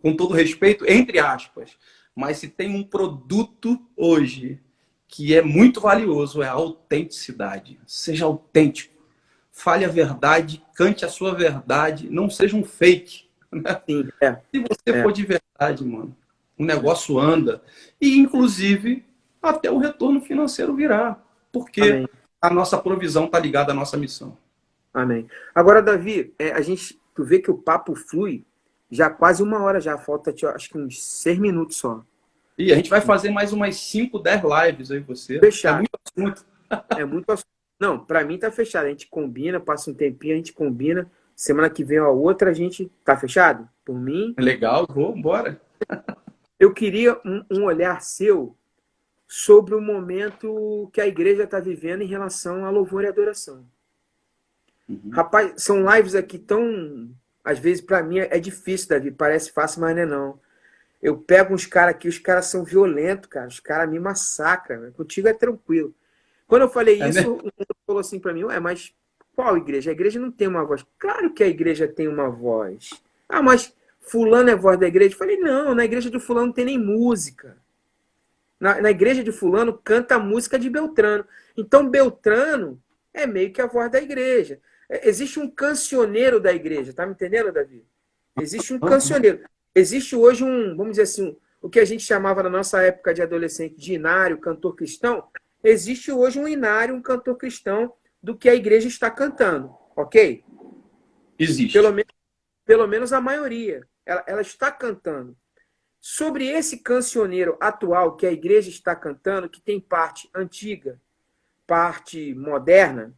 com todo respeito, entre aspas, mas se tem um produto hoje que é muito valioso, é a autenticidade. Seja autêntico. Fale a verdade, cante a sua verdade, não seja um fake. Né? Sim, Se você for de verdade, mano, o negócio anda. E, inclusive, até o retorno financeiro virá. Porque amém. A nossa provisão está ligada à nossa missão. Amém. Agora, Davi, tu vê que o papo flui já quase 1 hora já, falta acho que uns 6 minutos só. E a gente vai fazer mais umas 5, 10 lives aí, você. Fechado. É muito assunto. É muito assunto. Não, para mim tá fechado. A gente combina, passa um tempinho, a gente combina. Semana que vem a outra, a gente tá fechado? Por mim. Legal, embora. Eu queria um olhar seu sobre o momento que a igreja está vivendo em relação a louvor e adoração. Rapaz, são lives aqui tão... Às vezes, para mim, é difícil, Davi. Parece fácil, mas não é não. Eu pego uns caras aqui, os caras são violentos, cara. Os caras me massacram. Contigo é tranquilo. Quando eu falei isso, o mundo falou assim para mim, mas qual igreja? A igreja não tem uma voz. Claro que a igreja tem uma voz. Ah, mas fulano é voz da igreja? Eu falei, não, na igreja de fulano não tem nem música. Na igreja de fulano canta a música de Beltrano. Então, Beltrano é meio que a voz da igreja. Existe um cancioneiro da igreja, tá me entendendo, Davi? Existe um cancioneiro. Existe hoje vamos dizer assim, o que a gente chamava na nossa época de adolescente de inário, cantor cristão. Existe hoje um inário, um cantor cristão do que a igreja está cantando, ok? Existe. Pelo menos a maioria. Ela está cantando. Sobre esse cancioneiro atual que a igreja está cantando, que tem parte antiga, parte moderna,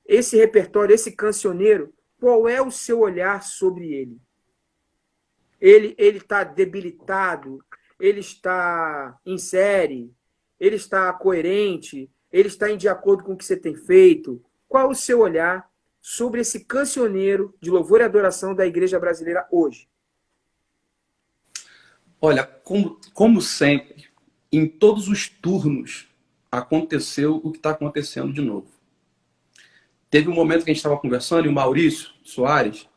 esse repertório, esse cancioneiro, qual é o seu olhar sobre ele? Ele está debilitado? Ele está em série? Ele está coerente? Ele está de acordo com o que você tem feito? Qual o seu olhar sobre esse cancioneiro de louvor e adoração da igreja brasileira hoje? Olha, como sempre, em todos os turnos, aconteceu o que está acontecendo de novo. Teve um momento que a gente estava conversando, e o Maurício Soares,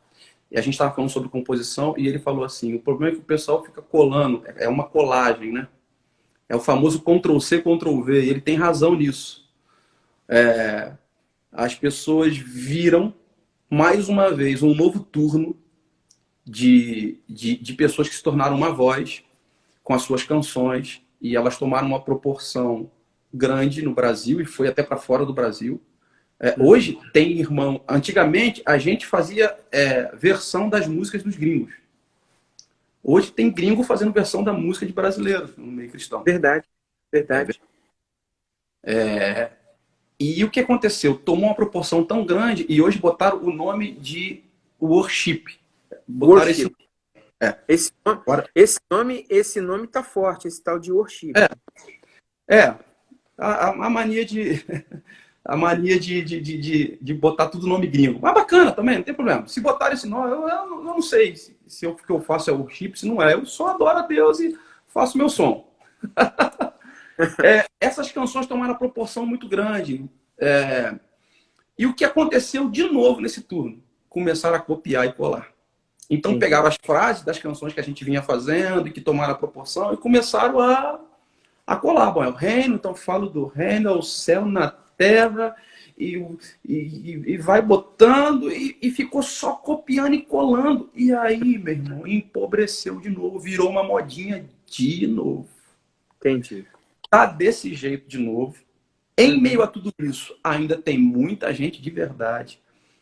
e a gente estava falando sobre composição, e ele falou assim, o problema é que o pessoal fica colando, é uma colagem, né? É o famoso Ctrl-C, Ctrl-V, e ele tem razão nisso. As pessoas viram, mais uma vez, um novo turno de pessoas que se tornaram uma voz com as suas canções, e elas tomaram uma proporção grande no Brasil, e foi até para fora do Brasil. Hoje tem irmão... Antigamente, a gente fazia versão das músicas dos gringos. Hoje tem gringo fazendo versão da música de brasileiros no meio cristão. Verdade, verdade. E o que aconteceu? Tomou uma proporção tão grande e hoje botaram o nome de worship. Worship. Esse nome tá forte, esse tal de worship. A mania de... a mania de botar tudo nome gringo. Mas bacana também, não tem problema. Se botar esse nome, eu não sei se o que eu faço é worship, se não é. Eu só adoro a Deus e faço meu som. Essas canções tomaram uma proporção muito grande. E o que aconteceu de novo nesse turno? Começaram a copiar e colar. Então pegaram as frases das canções que a gente vinha fazendo e que tomaram a proporção e começaram a colar. Bom, é o reino, então falo do reino, é o céu na terra, e vai botando, e ficou só copiando e colando. E aí, meu irmão, empobreceu de novo, virou uma modinha de novo. Entendi. Tá desse jeito de novo. Em meio a tudo isso, ainda tem muita gente de verdade.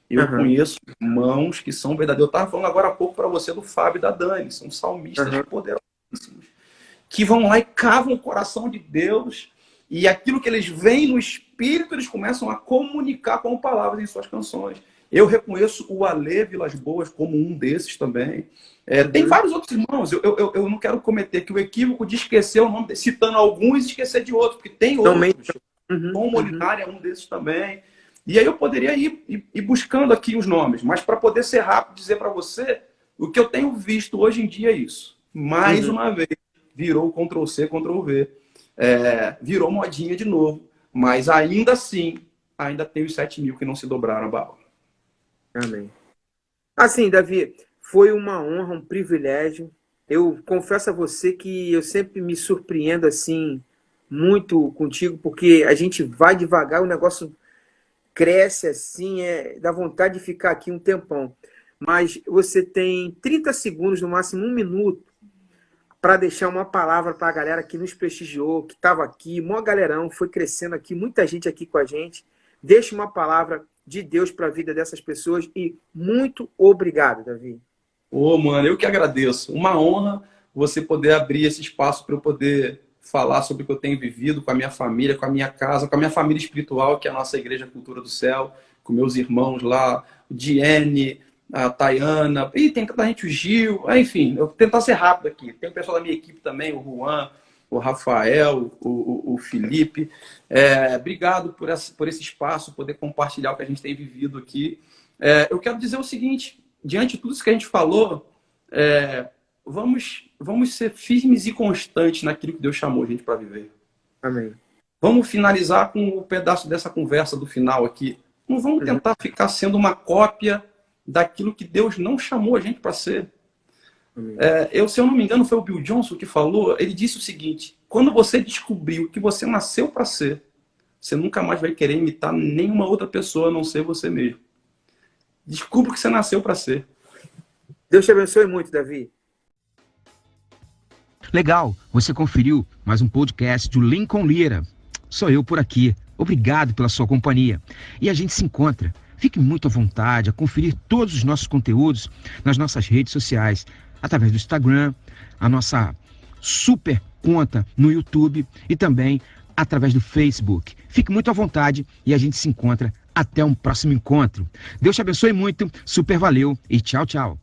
Eu conheço irmãos que são verdadeiros. Eu estava falando agora há pouco para você do Fábio e da Dani, são salmistas poderosíssimos, que vão lá e cavam o coração de Deus, e aquilo que eles veem no Espírito, eles começam a comunicar com palavras em suas canções. Eu reconheço o Alê Vilas Boas como um desses também. Tem vários outros irmãos. Eu não quero cometer aqui o equívoco de esquecer o nome, citando alguns e esquecer de outros, porque tem outros. Tom Molinari é um desses também. E aí eu poderia ir buscando aqui os nomes, mas para poder ser rápido, dizer para você, o que eu tenho visto hoje em dia é isso. Mais uma vez, virou Ctrl+C, Ctrl+V. Virou modinha de novo, mas ainda assim, ainda tem os 7 mil que não se dobraram a Baal. Amém. Assim, Davi, foi uma honra, um privilégio. Eu confesso a você que eu sempre me surpreendo assim muito contigo, porque a gente vai devagar, o negócio cresce assim, dá vontade de ficar aqui um tempão. Mas você tem 30 segundos, no máximo 1 minuto, para deixar uma palavra para a galera que nos prestigiou, que estava aqui, mó galerão, foi crescendo aqui, muita gente aqui com a gente. Deixa uma palavra de Deus para a vida dessas pessoas e muito obrigado, Davi. Mano, eu que agradeço. Uma honra você poder abrir esse espaço para eu poder falar sobre o que eu tenho vivido com a minha família, com a minha casa, com a minha família espiritual, que é a nossa Igreja Cultura do Céu, com meus irmãos lá, o Diene, a Tayana, e tem tanta gente, o Gil, enfim, eu vou tentar ser rápido aqui. Tem o pessoal da minha equipe também, o Juan, o Rafael, o Felipe. Obrigado por esse espaço, poder compartilhar o que a gente tem vivido aqui. Eu quero dizer o seguinte, diante de tudo isso que a gente falou, vamos ser firmes e constantes naquilo que Deus chamou a gente para viver. Amém. Vamos finalizar com um pedaço dessa conversa do final aqui. Não vamos tentar ficar sendo uma cópia daquilo que Deus não chamou a gente para ser. Se eu não me engano, foi o Bill Johnson que falou, ele disse o seguinte, quando você descobriu que você nasceu para ser, você nunca mais vai querer imitar nenhuma outra pessoa a não ser você mesmo. Descubra o que você nasceu para ser. Deus te abençoe muito, Davi. Legal, você conferiu mais um podcast do Lincoln Lira. Sou eu por aqui. Obrigado pela sua companhia. E a gente se encontra. Fique muito à vontade a conferir todos os nossos conteúdos nas nossas redes sociais, através do Instagram, a nossa super conta no YouTube e também através do Facebook. Fique muito à vontade e a gente se encontra até um próximo encontro. Deus te abençoe muito, super valeu e tchau, tchau.